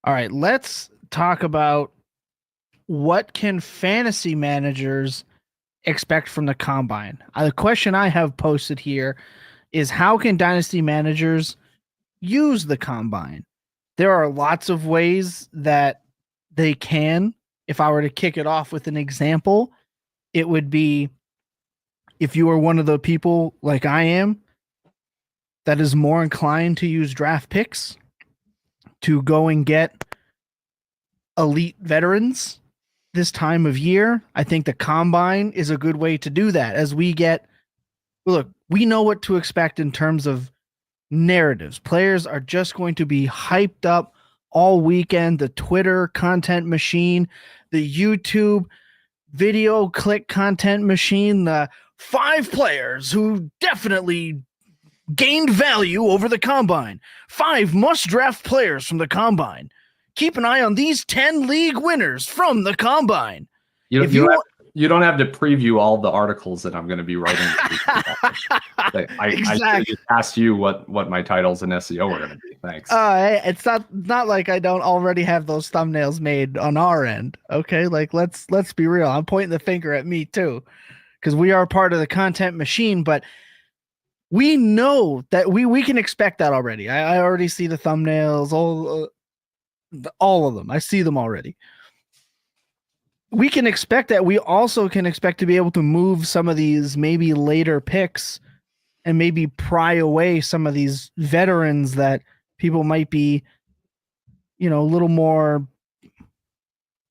Speaker 1: All right, let's talk about what can fantasy managers expect from the combine. The question I have posted here is, how can dynasty managers use the combine? There are lots of ways that they can. If I were to kick it off with an example, it would be, if you are one of the people like I am that is more inclined to use draft picks to go and get elite veterans this time of year, I think the combine is a good way to do that. As we know what to expect in terms of narratives. Players are just going to be hyped up all weekend. The Twitter content machine, the YouTube video click content machine, the 5 players who definitely gained value over the combine, 5 must draft players from the combine. Keep an eye on these 10 league winners from the combine.
Speaker 3: You don't have to preview all the articles that I'm going to be writing. I just asked you what my titles in SEO are going to be. Thanks.
Speaker 1: It's not like I don't already have those thumbnails made on our end. Okay, let's be real. I'm pointing the finger at me too, because we are part of the content machine. But we know that we can expect that already. I already see the thumbnails, all of them. I see them already. We can expect that. We also can expect to be able to move some of these maybe later picks and maybe pry away some of these veterans that people might be, a little more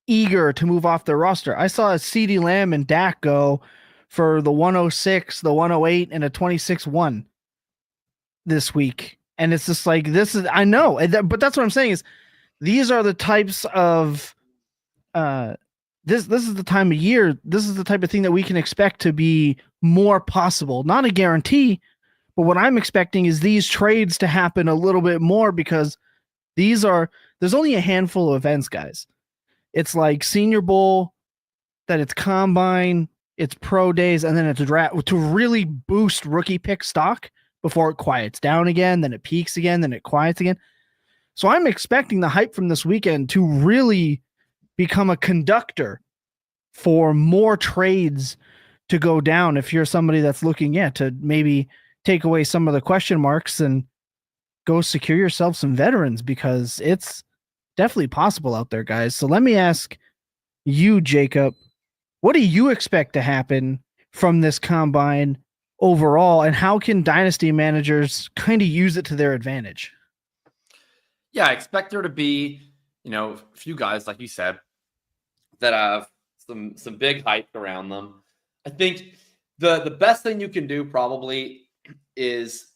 Speaker 1: eager to move off their roster. I saw a CeeDee Lamb and Dak go for the 106, the 108, and a 26-1 this week. And it's just I know, but that's what I'm saying is, these are the types of this is the time of year. This is the type of thing that we can expect to be more possible. Not a guarantee, but what I'm expecting is these trades to happen a little bit more, because there's only a handful of events, guys. It's like Senior Bowl, that it's combine, it's pro days, and then it's a draft to really boost rookie pick stock before it quiets down again, then it peaks again, then it quiets again. So I'm expecting the hype from this weekend to really become a conductor for more trades to go down. If you're somebody that's looking to maybe take away some of the question marks and go secure yourself some veterans, because it's definitely possible out there, guys. So let me ask you, Jacob, what do you expect to happen from this combine overall, and how can dynasty managers kind of use it to their advantage?
Speaker 2: Yeah, I expect there to be, a few guys, like you said, that have some big hype around them. I think the best thing you can do probably is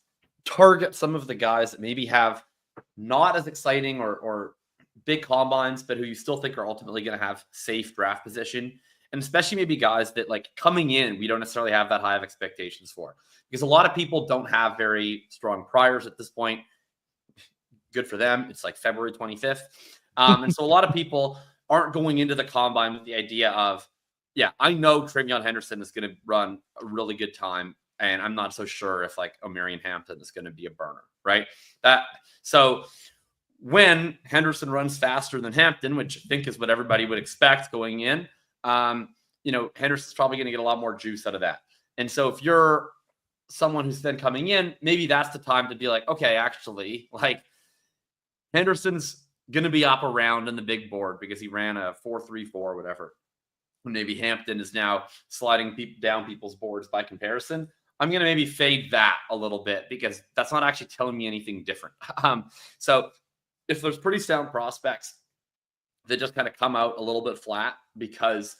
Speaker 2: target some of the guys that maybe have not as exciting or big combines, but who you still think are ultimately going to have safe draft position. And especially maybe guys that, like, coming in, we don't necessarily have that high of expectations for, because a lot of people don't have very strong priors at this point. Good for them. It's like February 25th. And so a lot of people aren't going into the combine with the idea of, yeah, I know Travion Henderson is going to run a really good time, and I'm not so sure if, like, Omarion Hampton is going to be a burner, right? So when Henderson runs faster than Hampton, which I think is what everybody would expect going in, Henderson's probably going to get a lot more juice out of that. And so if you're someone who's then coming in, maybe that's the time to be like, okay, actually, like, Henderson's going to be up around in the big board because he ran a 4.34 or whatever. Maybe Hampton is now sliding down people's boards by comparison. I'm going to maybe fade that a little bit because that's not actually telling me anything different. So if there's pretty sound prospects that just kind of come out a little bit flat because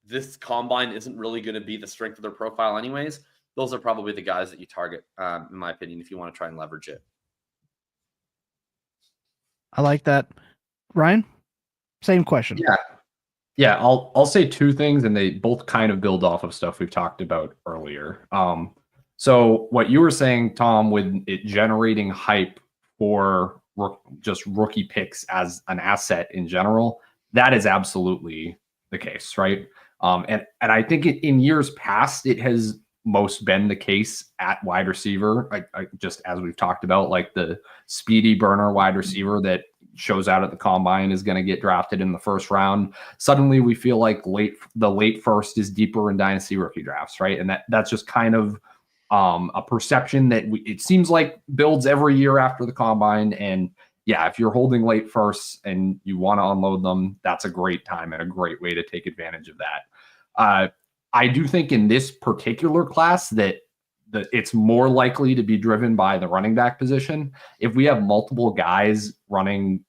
Speaker 2: this combine isn't really going to be the strength of their profile anyways, those are probably the guys that you target, in my opinion, if you want to try and leverage it.
Speaker 1: I like that. Ryan, same question.
Speaker 3: Yeah, I'll say two things, and they both kind of build off of stuff we've talked about earlier. So what you were saying, Tom, with it generating hype for just rookie picks as an asset in general, that is absolutely the case, right? And I think in years past, it has most been the case at wide receiver. I just, as we've talked about, like the speedy burner wide receiver that shows out at the combine is going to get drafted in the first round. Suddenly we feel like the late first is deeper in dynasty rookie drafts, right? And that's just kind of a perception that it seems like builds every year after the combine. And yeah, if you're holding late firsts and you want to unload them, that's a great time and a great way to take advantage of that. I do think in this particular class that it's more likely to be driven by the running back position. If we have multiple guys running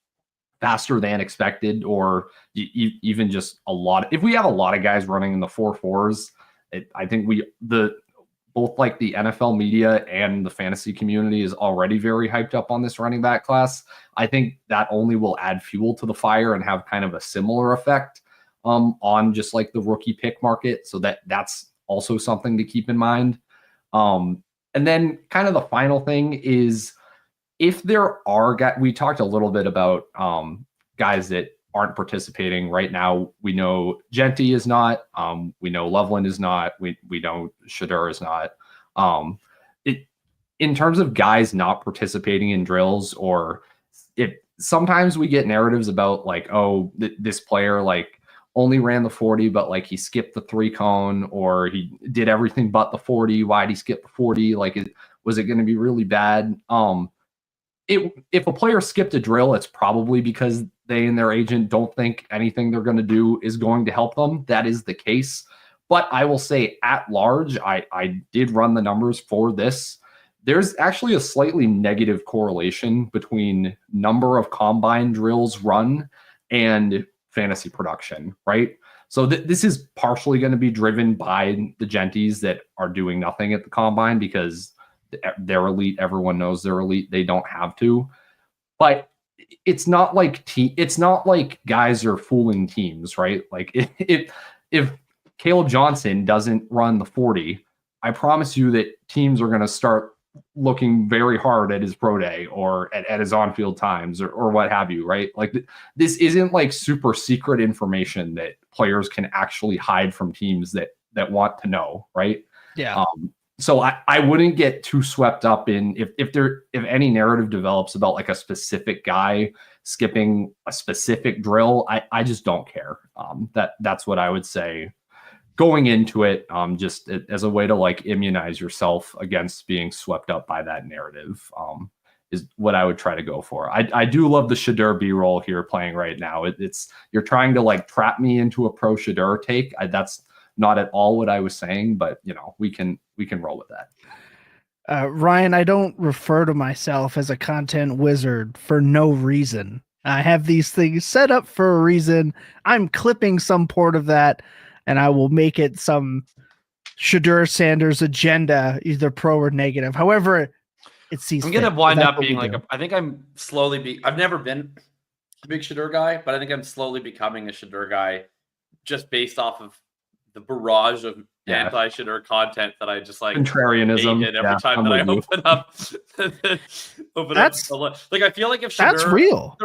Speaker 3: faster than expected, or even just if we have a lot of guys running in the 4.4s, I think both like the NFL media and the fantasy community is already very hyped up on this running back class. I think that only will add fuel to the fire and have kind of a similar effect on just like the rookie pick market. So that's also something to keep in mind. And then kind of the final thing is, if there are guys, we talked a little bit about guys that aren't participating right now. We know Genty is not. We know Loveland is not. We know Shedeur is not. In terms of guys not participating in drills, or sometimes we get narratives about like, oh, this player like only ran the 40, but like he skipped the 3-cone, or he did everything but the 40. Why'd he skip the 40? Like, was it going to be really bad? If a player skipped a drill, it's probably because they and their agent don't think anything they're going to do is going to help them. That is the case. But I will say, at large, I did run the numbers for this. There's actually a slightly negative correlation between number of combine drills run and fantasy production, right? So this is partially going to be driven by the Genties that are doing nothing at the combine because they're elite. Everyone knows they're elite. They don't have to. But it's not like guys are fooling teams, right? Like if Caleb Johnson doesn't run the 40, I promise you that teams are going to start looking very hard at his pro day or at his on-field times or what have you, right? Like this isn't like super secret information that players can actually hide from teams that want to know, right?
Speaker 1: Yeah.
Speaker 3: So I wouldn't get too swept up in if any narrative develops about like a specific guy skipping a specific drill. I just don't care. That's what I would say going into it, just as a way to like immunize yourself against being swept up by that narrative, is what I would try to go for. I do love the Shedeur B-roll here playing right now. You're trying to like trap me into a pro Shedeur take. That's not at all what I was saying, but we can roll with that.
Speaker 1: Ryan, I don't refer to myself as a content wizard for no reason. I have these things set up for a reason. I'm clipping some port of that, and I will make it some Shedeur Sanders agenda, either pro or negative. However, it sees.
Speaker 2: I'm gonna wind up being like
Speaker 1: do.
Speaker 2: I think I'm slowly I've never been a big Shedeur guy, but I think I'm slowly becoming a Shedeur guy, just based off of the barrage of anti-Shedeur content that I just like
Speaker 3: contrarianism
Speaker 2: every time that I open up. Like I feel like if Shedeur,
Speaker 1: that's real.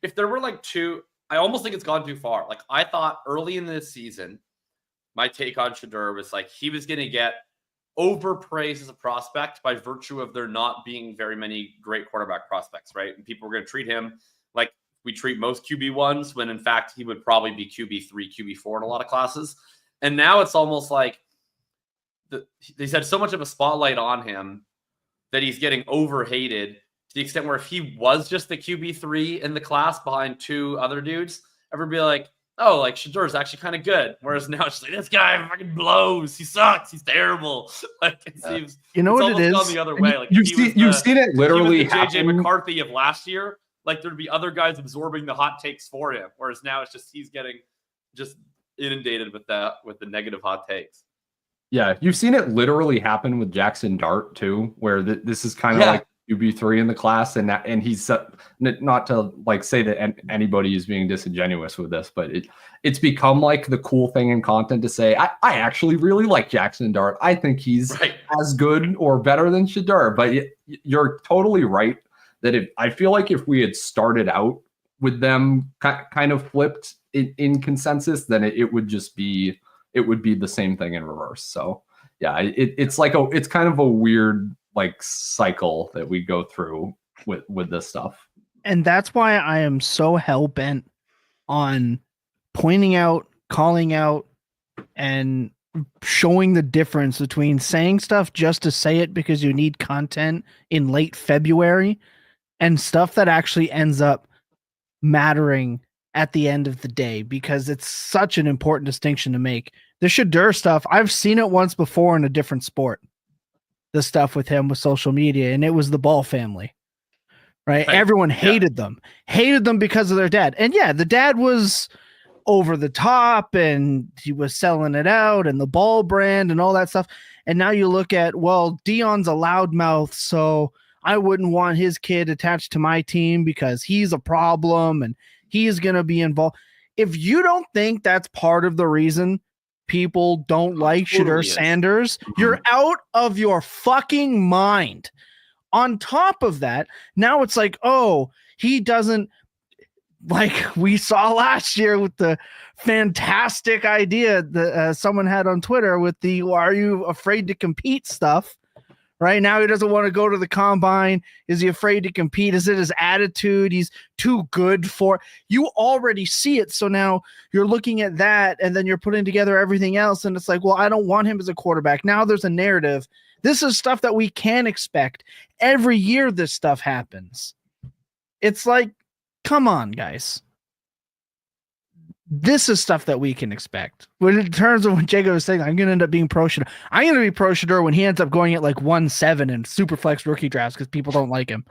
Speaker 2: If there were like two, I almost think it's gone too far. Like I thought early in this season, my take on Shedeur was like he was going to get overpraised as a prospect by virtue of there not being very many great quarterback prospects, right? And people were going to treat him like we treat most QB1s, when in fact he would probably be QB3, QB4 in a lot of classes. And now it's almost like he's had so much of a spotlight on him that he's getting overhated to the extent where if he was just the QB3 in the class behind two other dudes, everyone would be like, oh, like Shedeur is actually kind of good. Whereas now it's like, this guy fucking blows. He sucks. He's terrible. Like it seems,
Speaker 1: what it is?
Speaker 2: Gone the other way. Like
Speaker 3: you've seen it literally
Speaker 2: JJ McCarthy of last year. Like there'd be other guys absorbing the hot takes for him. Whereas now it's just he's getting just inundated with the negative hot takes.
Speaker 3: Yeah, you've seen it literally happen with Jackson Dart too, where this is kind of like QB3 in the class, and he's not to like say that anybody is being disingenuous with this, but it's become like the cool thing in content to say I actually really like Jackson Dart. I think he's as good or better than Shedeur. But you're totally right that I feel like if we had started out with them kind of flipped in consensus, then it would just be the same thing in reverse. So yeah, it's kind of a weird like cycle that we go through with this stuff.
Speaker 1: And that's why I am so hell-bent on pointing out, calling out, and showing the difference between saying stuff just to say it because you need content in late February and stuff that actually ends up mattering at the end of the day, because it's such an important distinction to make. The Shedeur stuff, I've seen it once before in a different sport. The stuff with him with social media, and it was the Ball family, right? Everyone hated them because of their dad. And yeah, the dad was over the top and he was selling it out and the Ball brand and all that stuff. And now you look at, well, Dion's a loudmouth, so I wouldn't want his kid attached to my team because he's a problem and he's going to be involved. If you don't think that's part of the reason people don't like Shedeur Sanders, you're out of your fucking mind. On top of that, now it's like, oh, he doesn't, like we saw last year with the fantastic idea that someone had on Twitter with the "are you afraid to compete" stuff. Right now, he doesn't want to go to the combine. Is he afraid to compete? Is it his attitude? He's too good for. You already see it. So now you're looking at that, and then you're putting together everything else. And it's like, well, I don't want him as a quarterback. Now there's a narrative. This is stuff that we can expect. Every year this stuff happens. It's like, come on, guys. This is stuff that we can expect. When in terms of what Jacob was saying, I'm going to end up being pro Shedeur. I'm going to be pro Shedeur when he ends up going at like 1-7 in super flex rookie drafts because people don't like him.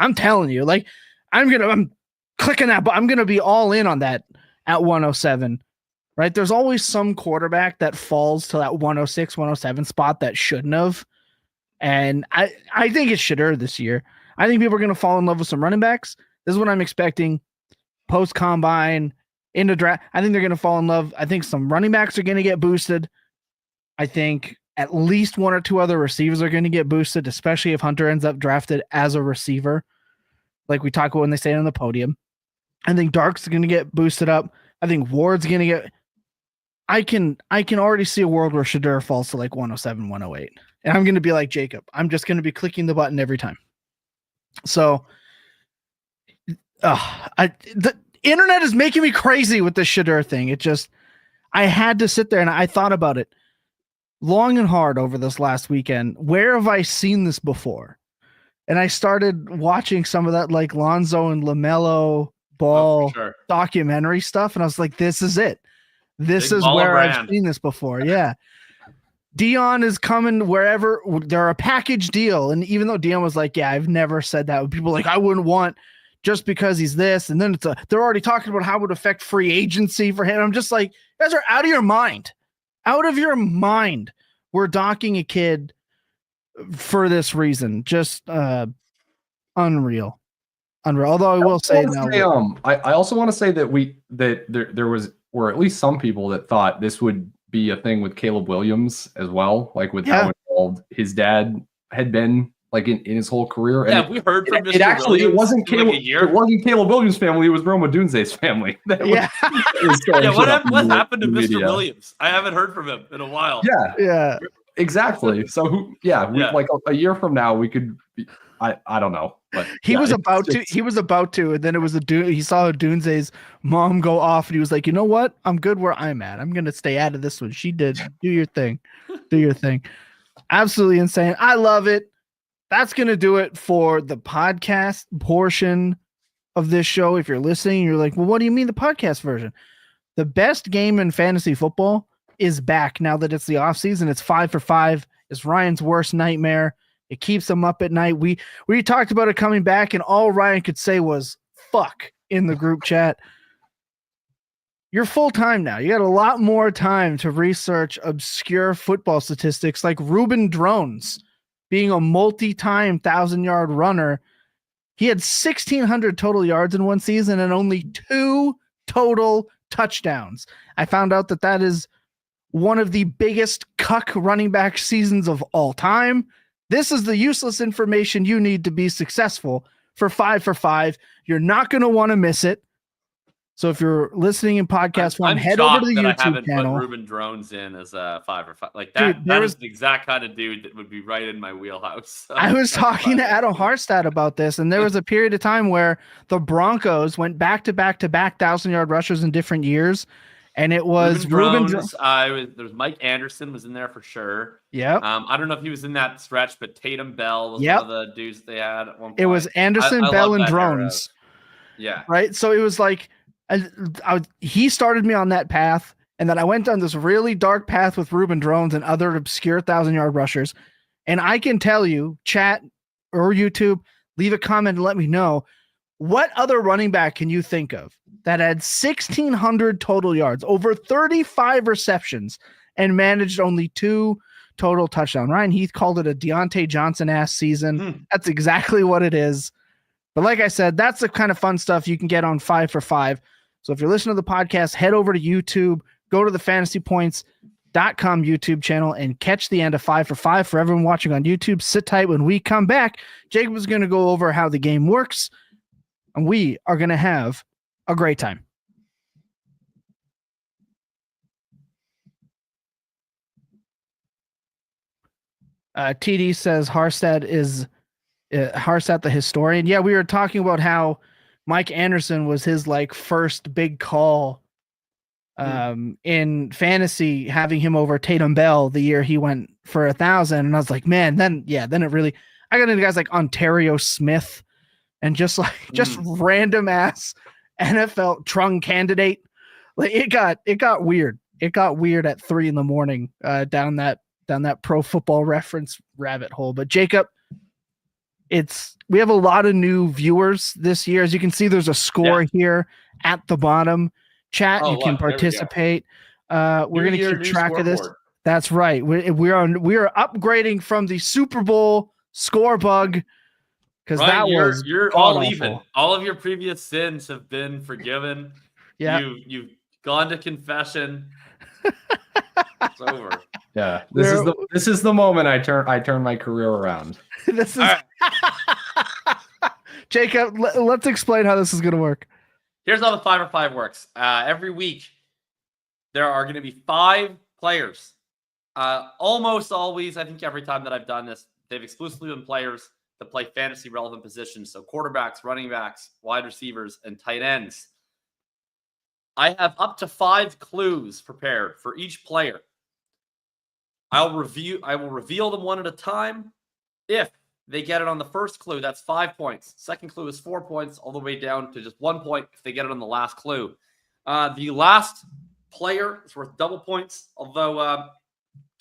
Speaker 1: I'm telling you, like I'm clicking that, but I'm going to be all in on that at 107. Right? There's always some quarterback that falls to that 106, 107 spot that shouldn't have. And I think it's Shedeur this year. I think people are going to fall in love with some running backs. This is what I'm expecting post combine. In the draft, I think they're going to fall in love. I think some running backs are going to get boosted. I think at least one or two other receivers are going to get boosted, especially if Hunter ends up drafted as a receiver, like we talk about when they stay on the podium. I think Dark's going to get boosted up. I think Ward's going to get. I can already see a world where Shedeur falls to like 107, 108, and I'm going to be like Jacob. I'm just going to be clicking the button every time. So, the internet is making me crazy with this Shedeur thing. I had to sit there and I thought about it long and hard over this last weekend. Where have I seen this before? And I started watching some of that like Lonzo and LaMelo Ball documentary stuff. And I was like, this is it. This
Speaker 2: Big
Speaker 1: is
Speaker 2: baller
Speaker 1: where I've
Speaker 2: brand.
Speaker 1: seen this before. Yeah. Dion is coming wherever they're a package deal. And even though Dion was like, yeah, I've never said that. People are like, I wouldn't want just because he's this. And then they're already talking about how it would affect free agency for him. I'm just like, you guys are out of your mind. Out of your mind. We're docking a kid for this reason. Just unreal. Although I will say now,
Speaker 3: I also want to say that there were at least some people that thought this would be a thing with Caleb Williams as well, like with how involved his dad had been like in his whole career.
Speaker 2: Yeah,
Speaker 3: and
Speaker 2: we heard from Mr.
Speaker 3: It actually
Speaker 2: Williams
Speaker 3: it wasn't
Speaker 2: in,
Speaker 3: Caleb.
Speaker 2: like, a year.
Speaker 3: It wasn't Caleb Williams' family. It was Roma Dunze's family.
Speaker 1: Yeah.
Speaker 2: What happened to Mr. Williams? I haven't heard from him in a while.
Speaker 1: Yeah.
Speaker 3: Exactly. So like a year from now we could be, I don't know, but
Speaker 1: he was about to, and then it was he saw Dunze's mom go off, and he was like, you know what? I'm good where I'm at. I'm gonna stay out of this one. She did. Do your thing. Absolutely insane. I love it. That's gonna do it for the podcast portion of this show. If you're listening, you're like, well, what do you mean the podcast version? The best game in fantasy football is back now that it's the off season. It's 5 for 5. It's Ryan's worst nightmare. It keeps him up at night. We talked about it coming back, and all Ryan could say was fuck in the group chat. You're full time now. You got a lot more time to research obscure football statistics like Ruben Drones being a multi-time 1,000-yard runner. He had 1,600 total yards in one season and only 2 total touchdowns. I found out that is one of the biggest cuck running back seasons of all time. This is the useless information you need to be successful for 5 for 5. You're not going to want to miss it. So if you're listening in podcast form, head over to the YouTube
Speaker 2: I haven't
Speaker 1: channel.
Speaker 2: Put Ruben Drones in as a 5 for 5. Like that. That is the exact kind of dude that would be right in my wheelhouse. So
Speaker 1: I was talking to Adam Harstad about this, and there was a period of time where the Broncos went back to back 1,000-yard rushers in different years. And it was
Speaker 2: Ruben Drones. There's Mike Anderson was in there for sure.
Speaker 1: Yeah.
Speaker 2: I don't know if he was in that stretch, but Tatum Bell was one of the dudes they had at one point.
Speaker 1: It was Anderson, Bell, and Drones.
Speaker 2: Yeah.
Speaker 1: Right. So it was like he started me on that path, and then I went down this really dark path with Ruben Drones and other obscure 1,000-yard rushers. And I can tell you, chat or YouTube, leave a comment and let me know, what other running back can you think of that had 1,600 total yards, over 35 receptions, and managed only 2 total touchdowns? Ryan Heath called it a Deontay Johnson-ass season. That's exactly what it is. But like I said, that's the kind of fun stuff you can get on 5 for 5. So if you're listening to the podcast, head over to YouTube, go to the FantasyPoints.com YouTube channel, and catch the end of 5 for 5. For everyone watching on YouTube, sit tight. When we come back, Jacob is going to go over how the game works, and we are going to have a great time. TD says Harstad is Harstad the historian. Yeah, we were talking about how Mike Anderson was his like first big call in fantasy, having him over Tatum Bell the year he went for 1,000. And I was like, man, then it really, I got into guys like Ontario Smith and just random ass NFL Trung candidate. Like it got weird. It got weird at 3 a.m. down that Pro Football Reference rabbit hole. But Jacob, we have a lot of new viewers this year. As you can see, there's a score here at the bottom. Chat, you can participate. We're going to keep track of this. That's right. We are upgrading from the Super Bowl score bug, because that was
Speaker 2: you're all even. All of your previous sins have been forgiven.
Speaker 1: Yeah,
Speaker 2: you've gone to confession. It's over.
Speaker 3: Yeah, this is the moment I turn my career around.
Speaker 1: This is Jacob. Let's explain how this is going to work.
Speaker 2: Here's how the 5 for 5 works. Every week, there are going to be 5 players. Almost always, I think every time that I've done this, they've exclusively been players that play fantasy relevant positions. So quarterbacks, running backs, wide receivers, and tight ends. I have up to 5 clues prepared for each player. I will reveal them one at a time. If they get it on the first clue, that's 5 points. Second clue is 4 points, all the way down to just 1 point if they get it on the last clue. The last player is worth double points, although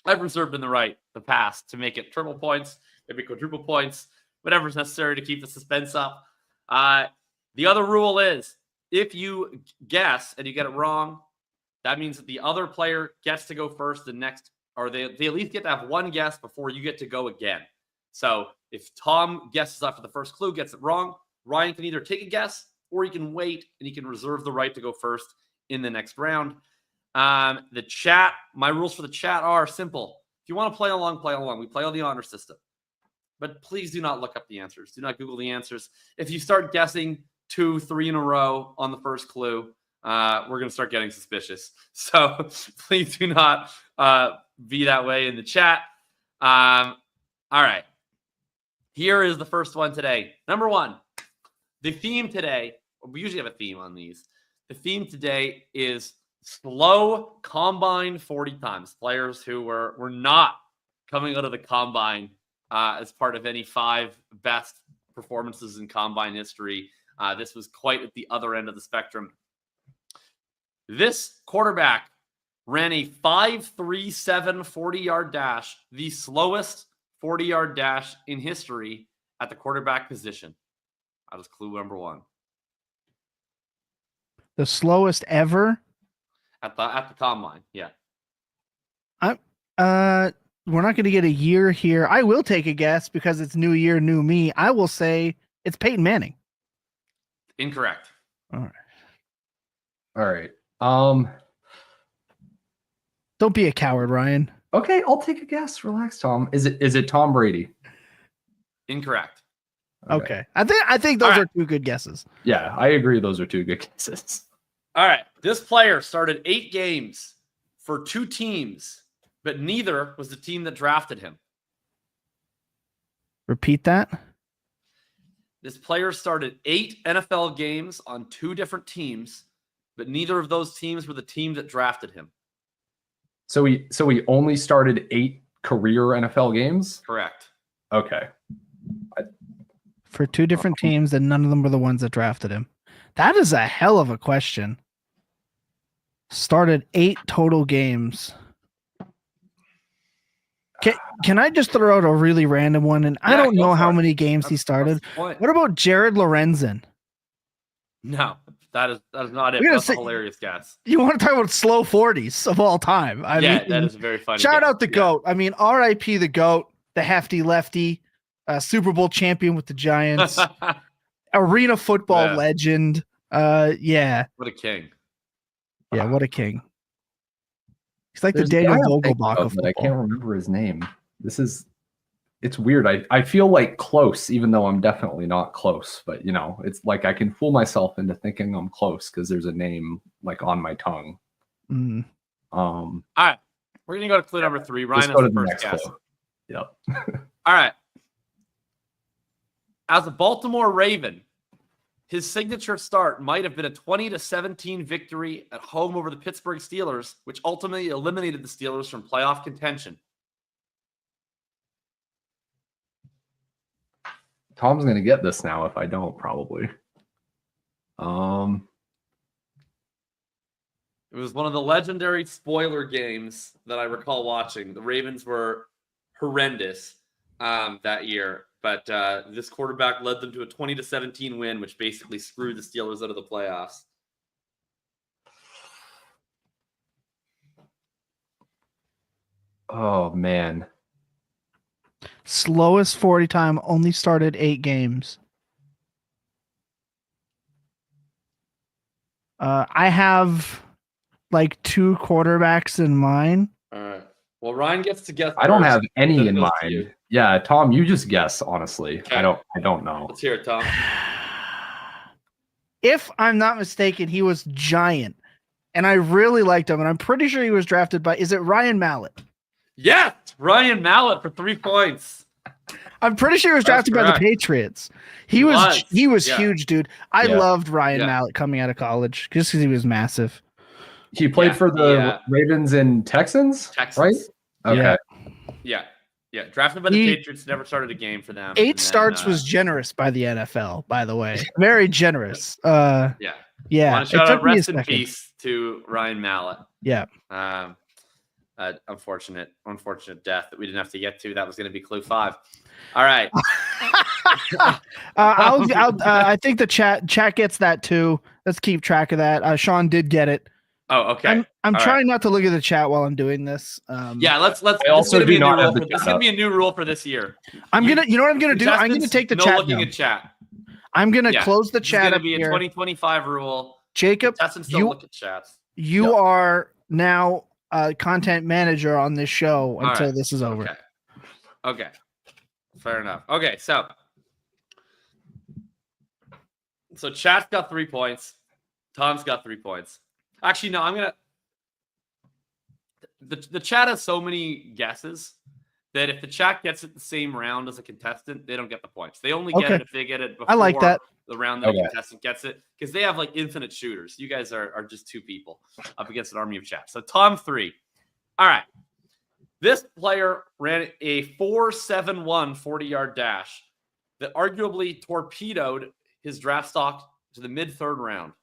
Speaker 2: I've reserved in the past to make it triple points, maybe quadruple points, whatever's necessary to keep the suspense up. The other rule is if you guess and you get it wrong, that means that the other player gets to go first the next, or they at least get to have one guess before you get to go again. So if Tom guesses after the first clue, gets it wrong, Ryan can either take a guess or he can wait and he can reserve the right to go first in the next round. The chat, my rules for the chat are simple. If you want to play along, play along. We play on the honor system. But please do not look up the answers. Do not Google the answers. If you start guessing 2, 3 in a row on the first clue, we're going to start getting suspicious. So please do not be that way in the chat. All right. Here is the first one today. Number 1, the theme today, we usually have a theme on these. The theme today is slow combine 40 times. Players who were not coming out of the combine as part of any 5 best performances in combine history. This was quite at the other end of the spectrum. This quarterback ran a 5.37 40-yard dash, the slowest 40-yard dash in history at the quarterback position. That is clue number 1.
Speaker 1: The slowest ever?
Speaker 2: At the combine, yeah.
Speaker 1: We're not going to get a year here. I will take a guess because it's new year, new me. I will say it's Peyton Manning.
Speaker 2: Incorrect.
Speaker 3: All right.
Speaker 1: Don't be a coward, Ryan.
Speaker 3: Okay, I'll take a guess. Relax, Tom. Is it Tom Brady?
Speaker 2: Incorrect.
Speaker 1: Okay. I think those are 2 good guesses.
Speaker 3: Yeah, I agree. Those are 2 good guesses.
Speaker 2: All right. This player started 8 games for 2 teams, but neither was the team that drafted him.
Speaker 1: Repeat that.
Speaker 2: This player started 8 NFL games on 2 different teams, but neither of those teams were the team that drafted him.
Speaker 3: So he only started 8 career NFL games?
Speaker 2: Correct.
Speaker 3: Okay.
Speaker 1: For 2 different teams, and none of them were the ones that drafted him. That is a hell of a question. Started 8 total games. Can I just throw out a really random one? And I don't know how many games he started. What about Jared Lorenzen?
Speaker 2: No, that is not it. That's a hilarious guess.
Speaker 1: You want to talk about slow 40s of all time? I mean,
Speaker 2: that is very funny.
Speaker 1: Shout out the GOAT. I mean, R.I.P. the GOAT, the hefty lefty, Super Bowl champion with the Giants, arena football legend. Yeah.
Speaker 2: What a king.
Speaker 1: Yeah, what a king. He's like the Daniel Vogelbach of football.
Speaker 3: I can't remember his name. It's weird. I feel like close, even though I'm definitely not close. But, it's like I can fool myself into thinking I'm close because there's a name like on my tongue.
Speaker 1: Mm.
Speaker 2: All right. We're going to go to clue number 3. Ryan
Speaker 3: Let's go
Speaker 2: is
Speaker 3: to
Speaker 2: the
Speaker 3: the
Speaker 2: first
Speaker 3: next
Speaker 2: guess.
Speaker 3: clue. Yep.
Speaker 2: All right. As a Baltimore Raven, his signature start might have been a 20-17 victory at home over the Pittsburgh Steelers, which ultimately eliminated the Steelers from playoff contention.
Speaker 3: Tom's going to get this now if I don't, probably.
Speaker 2: It was one of the legendary spoiler games that I recall watching. The Ravens were horrendous that year, but this quarterback led them to a 20-17 win, which basically screwed the Steelers out of the playoffs.
Speaker 3: Oh, man.
Speaker 1: Slowest 40 time, only started 8 games. I have like 2 quarterbacks in mind.
Speaker 2: All right. Well, Ryan gets to guess.
Speaker 3: I don't have any
Speaker 2: Then
Speaker 3: in
Speaker 2: it goes to you.
Speaker 3: mind. Yeah, Tom, you just guess, honestly.
Speaker 2: Okay.
Speaker 3: I don't know.
Speaker 2: Let's hear it, Tom.
Speaker 1: If I'm not mistaken, he was giant. And I really liked him. And I'm pretty sure he was drafted by, is it Ryan Mallett?
Speaker 2: Yes, Ryan Mallett for 3 points.
Speaker 1: I'm pretty sure he was drafted by the Patriots. He was
Speaker 2: Yeah.
Speaker 1: huge, dude. I loved Ryan Mallett coming out of college just because he was massive.
Speaker 3: He played for the Ravens and Texans, right? Okay.
Speaker 2: Yeah. Drafted by the Patriots, never started a game for them.
Speaker 1: 8 starts was generous by the NFL, by the way. Very generous. Yeah.
Speaker 2: Want to shout out rest in peace to Ryan Mallett.
Speaker 1: Yeah.
Speaker 2: Unfortunate death that we didn't have to get to. That was going to be clue 5. All right.
Speaker 1: I think the chat gets that too. Let's keep track of that. Sean did get it.
Speaker 2: Oh, okay.
Speaker 1: I'm
Speaker 2: All
Speaker 1: trying not to look at the chat while I'm doing this.
Speaker 2: Yeah, let's.
Speaker 3: I also do not have the
Speaker 2: This is gonna be a new rule for this year.
Speaker 1: You know what I'm gonna do? I'm gonna take the
Speaker 2: no
Speaker 1: chat.
Speaker 2: looking
Speaker 1: down.
Speaker 2: at chat.
Speaker 1: I'm gonna close the chat.
Speaker 2: It's gonna
Speaker 1: up
Speaker 2: be
Speaker 1: here.
Speaker 2: a 2025 rule.
Speaker 1: Jacob,
Speaker 2: Contestants don't look at chats.
Speaker 1: You are now a content manager on this show until this is over.
Speaker 2: Okay. Fair enough. Okay, so chat's got 3 points. Tom's got 3 points. Actually, no, I'm gonna. The chat has so many guesses that if the chat gets it the same round as a contestant, they don't get the points. They only get it if they get it before
Speaker 1: I like that.
Speaker 2: the round that a contestant gets it, because they have like infinite shooters. You guys are just 2 people up against an army of chat. So Tom 3. All right. This player ran a 4.71 40-yard dash that arguably torpedoed his draft stock to the mid-3rd round.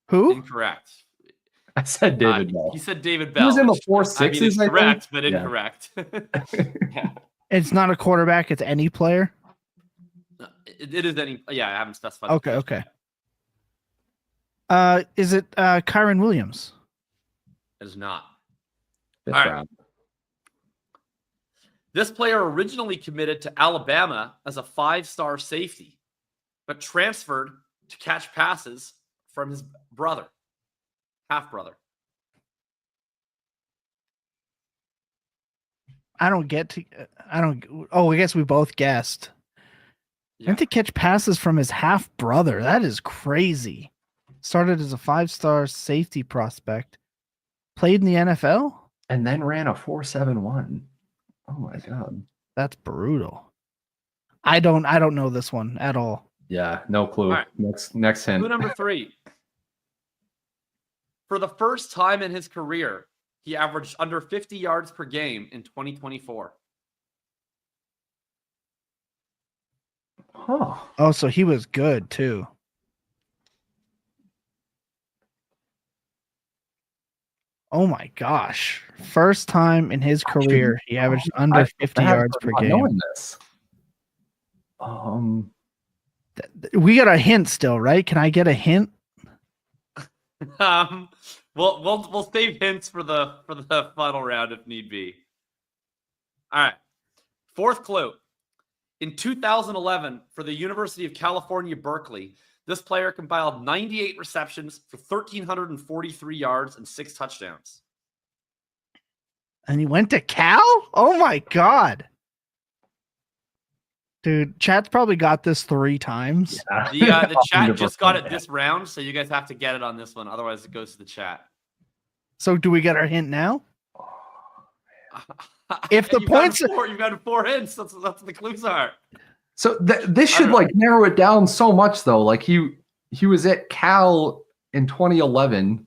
Speaker 1: Who?
Speaker 2: Incorrect.
Speaker 3: I said David Bell.
Speaker 2: He said David Bell.
Speaker 3: He was in the 4.6s.
Speaker 2: It's correct, but incorrect.
Speaker 1: Yeah. It's not a quarterback. It's any player.
Speaker 2: It is any. Yeah, I haven't specified.
Speaker 1: Okay. Is it Kyron Williams?
Speaker 2: It is not.
Speaker 3: All
Speaker 2: right. This player originally committed to Alabama as a 5-star safety, but transferred to catch passes from his brother, half-brother.
Speaker 1: I guess we both guessed.
Speaker 2: Yeah.
Speaker 1: Went to catch passes from his half-brother. That is crazy. Started as a 5-star safety prospect. Played in the NFL?
Speaker 3: And then ran a 4.71. Oh my god.
Speaker 1: That's brutal. I don't know this one at all.
Speaker 3: Yeah, no clue.
Speaker 2: Right.
Speaker 3: Next hint.
Speaker 2: Clue number 3. For the first time in his career, he averaged under 50 yards per game in 2024.
Speaker 3: Huh.
Speaker 1: Oh, so he was good too. Oh my gosh. First time in his career, he averaged under 50 yards per game.
Speaker 3: Knowing this.
Speaker 1: We got a hint still, right? Can I get a hint?
Speaker 2: We'll save hints for the final round if need be. All right. 4th clue. In 2011, for the University of California, Berkeley, this player compiled 98 receptions for 1,343 yards and 6 touchdowns.
Speaker 1: And he went to Cal? Oh my god. Dude, chat's probably got this 3 times.
Speaker 2: Yeah. The chat just got it this round, so you guys have to get it on this one. Otherwise, it goes to the chat.
Speaker 1: So do we get our hint now? If the points...
Speaker 2: You've got 4 hints. That's what the clues are.
Speaker 3: So this should narrow it down so much, though. Like he was at Cal in 2011,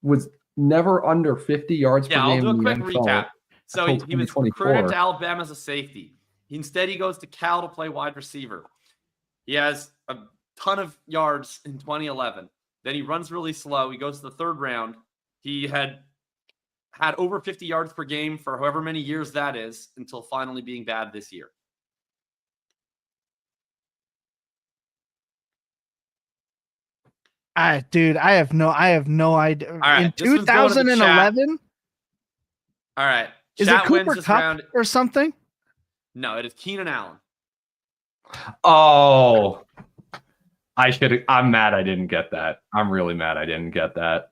Speaker 3: was never under 50 yards per game.
Speaker 2: I'll do a quick recap. So he was recruited to
Speaker 3: 2024.
Speaker 2: Alabama as a safety. Instead, he goes to Cal to play wide receiver. He has a ton of yards in 2011. Then he runs really slow. He goes to the 3rd round. He had over 50 yards per game for however many years that is, until finally being bad this year.
Speaker 1: Dude, I have no idea.
Speaker 2: All right,
Speaker 1: in 2011?
Speaker 2: All right.
Speaker 1: Is it Cooper Kupp or something?
Speaker 2: No, it is Keenan Allen.
Speaker 3: Oh, I'm mad I didn't get that. I'm really mad I didn't get that.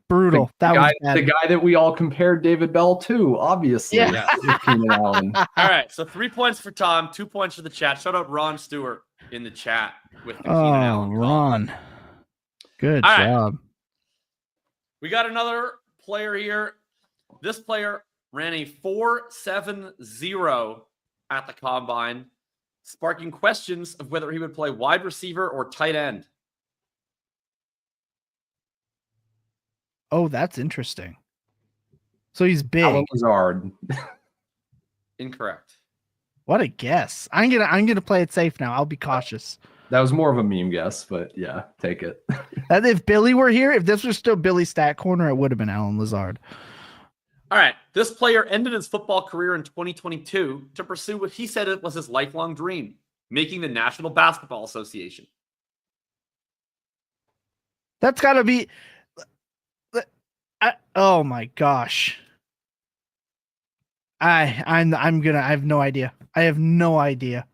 Speaker 1: Brutal.
Speaker 3: The guy that we all compared David Bell to, obviously.
Speaker 1: Yeah.
Speaker 3: Keenan Allen.
Speaker 2: All right, so 3 points for Tom, 2 points for the chat. Shout out Ron Stewart in the chat with the Keenan Allen call.
Speaker 1: Ron. Good
Speaker 2: all
Speaker 1: job.
Speaker 2: Right. We got another player here. This player ran a 4.70 at the combine, sparking questions of whether he would play wide receiver or tight end.
Speaker 1: Oh, that's interesting. So he's big.
Speaker 3: Alan Lazard.
Speaker 2: Incorrect.
Speaker 1: What a guess. I'm gonna play it safe now. I'll be cautious.
Speaker 3: That was more of a meme guess, but yeah, take it.
Speaker 1: And if Billy were here, if this was still Billy's stat corner, it would have been Alan Lazard.
Speaker 2: All right. This player ended his football career in 2022 to pursue what he said it was his lifelong dream, making the National Basketball Association.
Speaker 1: That's got to be. Oh my gosh. I'm gonna. I have no idea. I have no idea.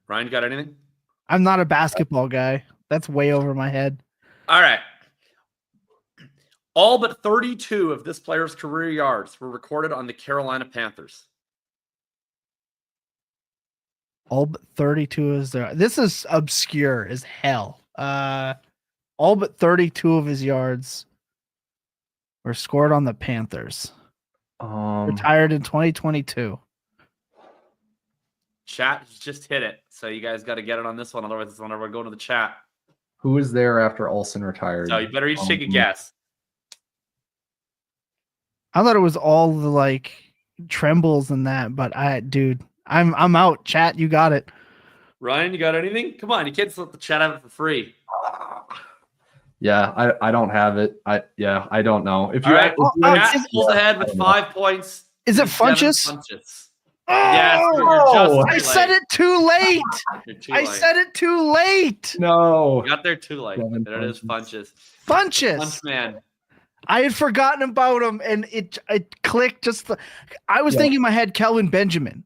Speaker 2: Ryan, you got anything?
Speaker 1: I'm not a basketball guy. That's way over my head.
Speaker 2: All right. All but 32 of this player's career yards were recorded on the Carolina Panthers.
Speaker 1: All but 32 is there. This is obscure as hell. All but 32 of his yards were scored on the Panthers. Retired in 2022.
Speaker 2: Chat just hit it. So you guys got to get it on this one. Otherwise, it's whenever we're going to the chat.
Speaker 3: Who was there after Olsen retired?
Speaker 2: So you better each take a guess.
Speaker 1: I thought it was all the like trembles and that, but I'm out. Chat, you got it.
Speaker 2: Ryan, you got anything? Come on, you can't just let the chat have it for free.
Speaker 3: Yeah, I don't have it. I don't know. If you
Speaker 2: All right, Matt
Speaker 1: is-
Speaker 2: pulls ahead with 5 points.
Speaker 1: Is it
Speaker 2: Devin
Speaker 1: Funchess?
Speaker 2: Funchess.
Speaker 1: Oh,
Speaker 2: Yes, you're just
Speaker 1: I
Speaker 2: too
Speaker 1: said
Speaker 2: late.
Speaker 1: it too late.
Speaker 2: You're too
Speaker 1: I
Speaker 2: late.
Speaker 1: said it too late.
Speaker 3: no.
Speaker 2: You got there too late.
Speaker 3: Devin
Speaker 2: There it is,
Speaker 3: Funchess.
Speaker 2: Funchess.
Speaker 1: Funchess.
Speaker 2: Funch man.
Speaker 1: I had forgotten about him, and it clicked. I was thinking in my head Kelvin Benjamin, and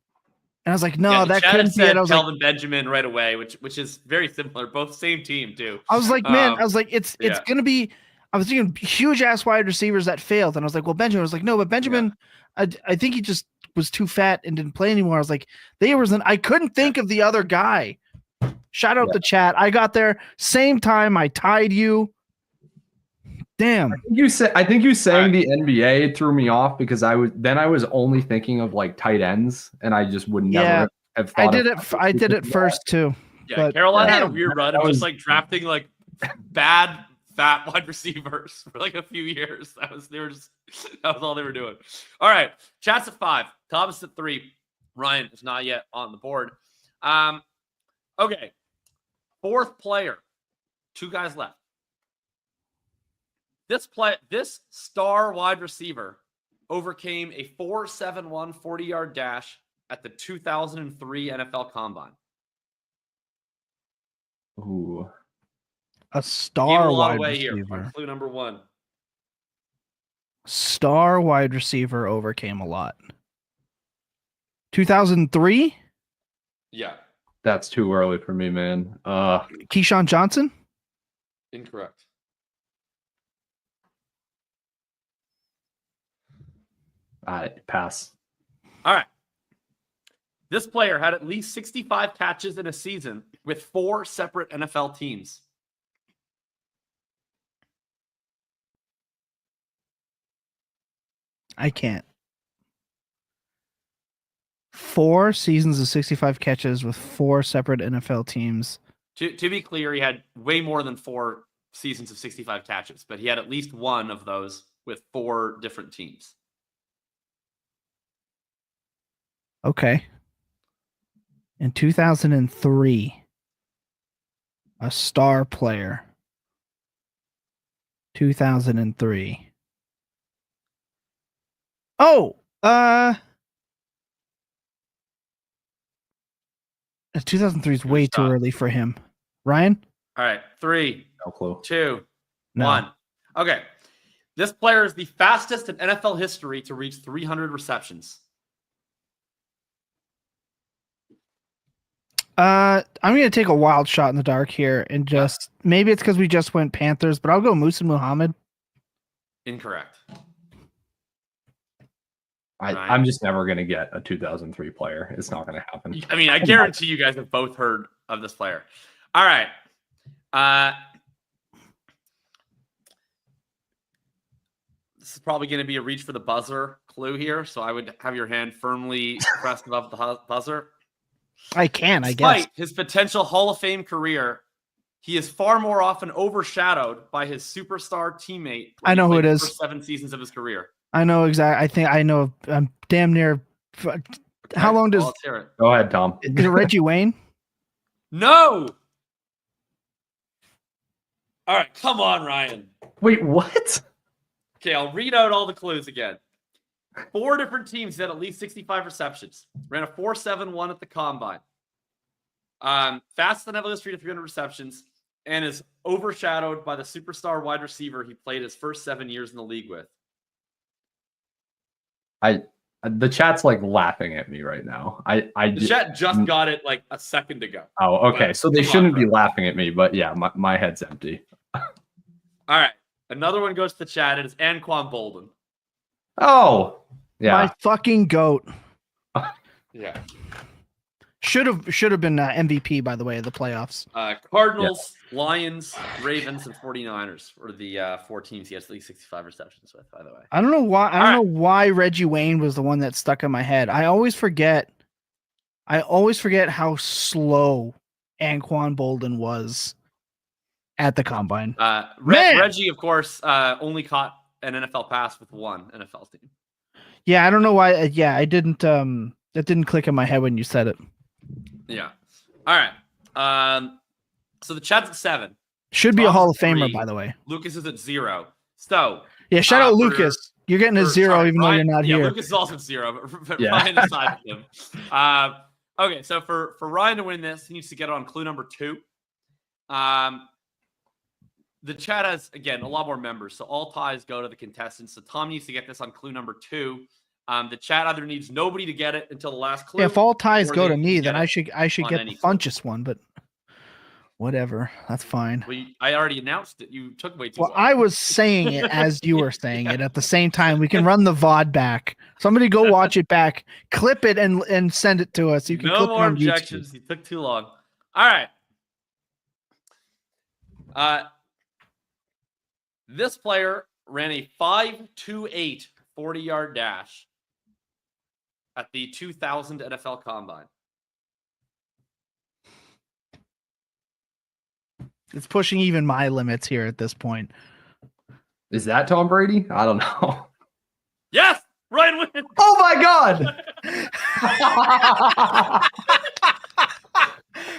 Speaker 1: I was like, no,
Speaker 2: Yeah, the
Speaker 1: that
Speaker 2: chat
Speaker 1: couldn't
Speaker 2: had
Speaker 1: be it.
Speaker 2: said
Speaker 1: I was
Speaker 2: Kelvin Benjamin right away, which is very similar. Both same team too.
Speaker 1: I was like, man, it's
Speaker 2: yeah.
Speaker 1: gonna be. I was thinking huge ass wide receivers that failed, and I was like, well, Benjamin. I was like, no, but Benjamin, I think he just was too fat and didn't play anymore. I was like, I couldn't think of the other guy. Shout out the chat. I got there same time. I tied you. Damn.
Speaker 3: I think you saying the NBA threw me off because I was only thinking of like tight ends, and I just would never have thought.
Speaker 1: I did it first too.
Speaker 2: Yeah,
Speaker 1: But,
Speaker 2: Carolina had a
Speaker 1: damn,
Speaker 2: weird run of just like drafting like bad fat wide receivers for like a few years. That was all they were doing. All right, chat's at 5, Thomas at 3, Ryan is not yet on the board. Okay, 4th player, 2 guys left. This star wide receiver overcame a 4.71 40-yard dash at the 2003 NFL Combine.
Speaker 3: Ooh.
Speaker 1: a star
Speaker 2: Came a long
Speaker 1: wide
Speaker 2: way here.
Speaker 1: receiver.
Speaker 2: Clue number 1.
Speaker 1: Star wide receiver overcame a lot. 2003.
Speaker 2: Yeah,
Speaker 3: That's too early for me, man.
Speaker 1: Keyshawn Johnson.
Speaker 2: incorrect.
Speaker 3: I pass.
Speaker 2: All right. This player had at least 65 catches in a season with 4 separate NFL teams.
Speaker 1: I can't. 4 seasons of 65 catches with 4 separate NFL teams.
Speaker 2: To be clear, he had way more than 4 seasons of 65 catches, but he had at least one of those with 4 different teams.
Speaker 1: Okay. In 2003, a star player. 2003. Oh, 2003 is way too early for him. Ryan?
Speaker 2: All right. 3,
Speaker 3: No clue.
Speaker 2: 2,
Speaker 1: No.
Speaker 2: 1. Okay. This player is the fastest in NFL history to reach 300 receptions.
Speaker 1: I'm going to take a wild shot in the dark here and just maybe it's because we just went Panthers, but I'll go Musa Muhammad.
Speaker 2: Incorrect.
Speaker 3: I'm just never going to get a 2003 player. It's not going to happen.
Speaker 2: I mean, I guarantee you guys have both heard of this player. All right. This is probably going to be a reach for the buzzer clue here, so I would have your hand firmly pressed above the buzzer.
Speaker 1: I guess.
Speaker 2: Despite his potential Hall of Fame career, he is far more often overshadowed by his superstar teammate.
Speaker 1: I know who it is.
Speaker 2: For 7 seasons of his career.
Speaker 1: I know exactly. I think I know. I'm damn near. How long does?
Speaker 2: Let's hear it.
Speaker 3: Go ahead, Tom.
Speaker 1: Is it Reggie Wayne?
Speaker 2: No. All right, come on, Ryan.
Speaker 3: Wait, what?
Speaker 2: Okay, I'll read out all the clues again. 4 different teams had at least 65 receptions. Ran a 4.71 at the combine. Fastest in NFL history to 300 receptions, and is overshadowed by the superstar wide receiver he played his first 7 years in the league with.
Speaker 3: The chat's like laughing at me right now.
Speaker 2: The chat just got it like a second ago.
Speaker 3: Oh, okay.
Speaker 2: But
Speaker 3: So they
Speaker 2: come on,
Speaker 3: shouldn't be
Speaker 2: bro.
Speaker 3: laughing at me, but yeah, my head's empty.
Speaker 2: All right. Another one goes to the chat. It is Anquan Bolden.
Speaker 3: Oh,
Speaker 1: My
Speaker 3: yeah.
Speaker 1: fucking goat.
Speaker 2: Yeah.
Speaker 1: Should have been MVP, by the way, of the playoffs.
Speaker 2: Cardinals, Lions, Ravens, and 49ers were the 4 teams he has at least 65 receptions with, by the way.
Speaker 1: I don't know why. I don't know why Reggie Wayne was the one that stuck in my head. I always forget how slow Anquan Bolden was at the combine. Man!
Speaker 2: Reggie, of course, only caught an NFL pass with one NFL team.
Speaker 1: Yeah, I don't know why. Yeah, I didn't. That didn't click in my head when you said it.
Speaker 2: Yeah. All right. So the chat's at 7.
Speaker 1: Should be a
Speaker 2: Tom's
Speaker 1: Hall of
Speaker 2: at
Speaker 1: Famer,
Speaker 2: 3.
Speaker 1: by the way.
Speaker 2: Lucas is at 0. So
Speaker 1: Yeah, shout out
Speaker 2: for-
Speaker 1: Lucas. You're getting a 0
Speaker 2: sorry,
Speaker 1: even though
Speaker 2: Ryan-
Speaker 1: you're not
Speaker 2: yeah,
Speaker 1: here.
Speaker 2: Lucas is also at 0, but
Speaker 3: Yeah.
Speaker 2: Ryan aside with him. Okay, so for Ryan to win this, he needs to get on clue number 2. The chat has, again, a lot more members, so all ties go to the contestants. So Tom needs to get this on clue number 2. The chat either needs nobody to get it until the last clue.
Speaker 1: Yeah, if all ties
Speaker 2: or
Speaker 1: go
Speaker 2: they
Speaker 1: to
Speaker 2: can
Speaker 1: me,
Speaker 2: get
Speaker 1: then
Speaker 2: it
Speaker 1: I should
Speaker 2: on
Speaker 1: get
Speaker 2: any
Speaker 1: the
Speaker 2: clue.
Speaker 1: Funchess one, but whatever. That's fine.
Speaker 2: I already announced it. You took way too
Speaker 1: Well,
Speaker 2: long.
Speaker 1: I was saying it as you were saying it at the same time. We can run the VOD back. Somebody go watch it back, clip it, and send it to us. You can
Speaker 2: no
Speaker 1: clip
Speaker 2: more
Speaker 1: it on YouTube.
Speaker 2: objections. You took too long. All right. This player ran a 5.28 40-yard dash at the 2000 NFL Combine.
Speaker 1: It's pushing even my limits here at this point.
Speaker 3: Is that Tom Brady? I don't know.
Speaker 2: Yes, Ryan wins.
Speaker 3: Oh my God!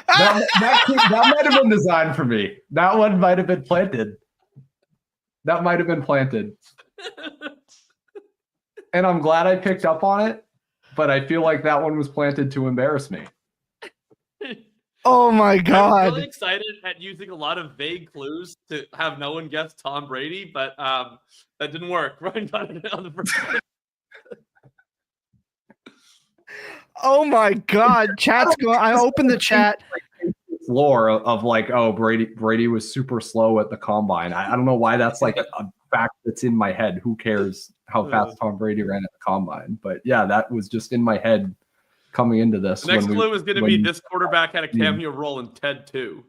Speaker 3: that might have been designed for me. That one might have been planted. That might have been planted. And I'm glad I picked up on it, but I feel like that one was planted to embarrass me.
Speaker 1: Oh my
Speaker 2: I'm
Speaker 1: God.
Speaker 2: really excited at using a lot of vague clues to have no one guess Tom Brady, but that didn't work. Ryan got it on the first.
Speaker 1: Oh my God. Chat's going. I opened the chat.
Speaker 3: Lore of like, oh, Brady was super slow at the combine. I don't know why that's like a fact that's in my head. Who cares how fast Tom Brady ran at the combine? But yeah, that was just in my head coming into this.
Speaker 2: The next clue is going to be this quarterback had a cameo role in Ted 2.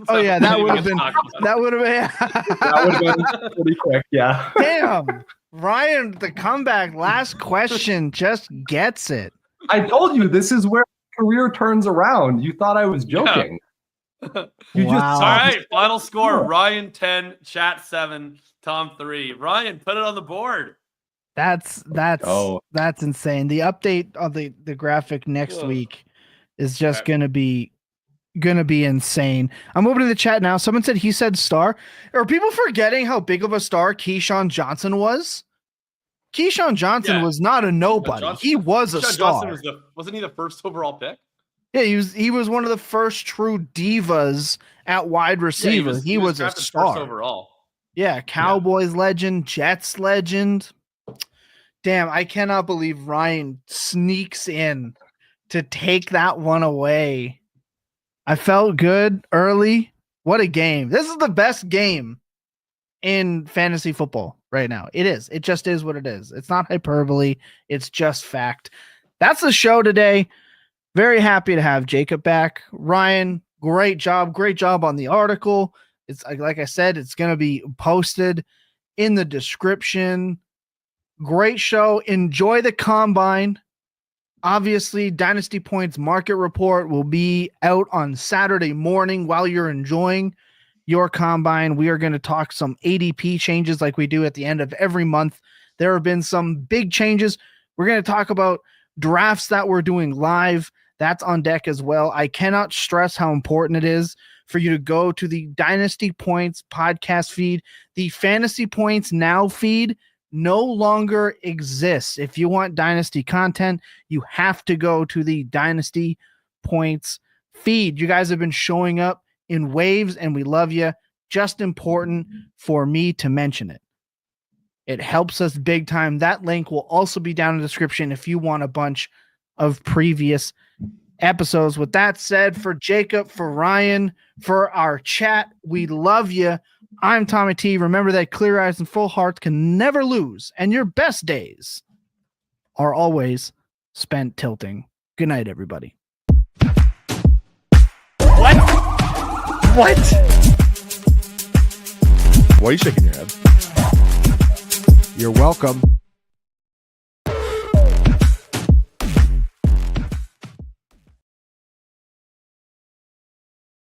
Speaker 1: Oh yeah, that would have been. That would have been.
Speaker 3: That would have been pretty quick. Yeah.
Speaker 1: Damn, Ryan, the comeback. Last question just gets it.
Speaker 3: I told you this is where career turns around. You thought I was joking. You
Speaker 1: Wow.
Speaker 2: All right, final score: Ryan 10, Chat 7, Tom 3. Ryan, put it on the board.
Speaker 1: That's insane. The update on the graphic next week is just gonna be insane. I'm opening the chat now. Someone said he said star. Are people forgetting how big of a star Keyshawn Johnson was? Keyshawn Johnson was not a nobody. He was a star.
Speaker 2: Johnson wasn't he the first overall pick?
Speaker 1: Yeah, he was one of the first true divas at wide receiver.
Speaker 2: Yeah,
Speaker 1: he was a
Speaker 2: drafted
Speaker 1: star
Speaker 2: first overall.
Speaker 1: Yeah, Cowboys legend, Jets legend. Damn, I cannot believe Ryan sneaks in to take that one away. I felt good early. What a game. This is the best game in fantasy football right now. It is. It just is what it is. It's not hyperbole. It's just fact. That's the show today. Very happy to have Jacob back. Ryan, great job. Great job on the article. It's like I said, it's going to be posted in the description. Great show. Enjoy the combine. Obviously, Dynasty Points market report will be out on Saturday morning while you're enjoying your combine. We are going to talk some ADP changes like we do at the end of every month. There have been some big changes. We're going to talk about drafts that we're doing live. That's on deck as well. I cannot stress how important it is for you to go to the Dynasty Points podcast feed. The Fantasy Points Now feed no longer exists. If you want Dynasty content, you have to go to the Dynasty Points feed. You guys have been showing up in waves, and we love you. Just important for me to mention it. It helps us big time. That link will also be down in the description if you want a bunch of previous episodes. With that said, for Jacob, for Ryan, for our chat, we love you. I'm Tommy T. Remember that clear eyes and full hearts can never lose, and your best days are always spent tilting. Good night, everybody.
Speaker 2: What?
Speaker 4: Why are you shaking your head? You're welcome.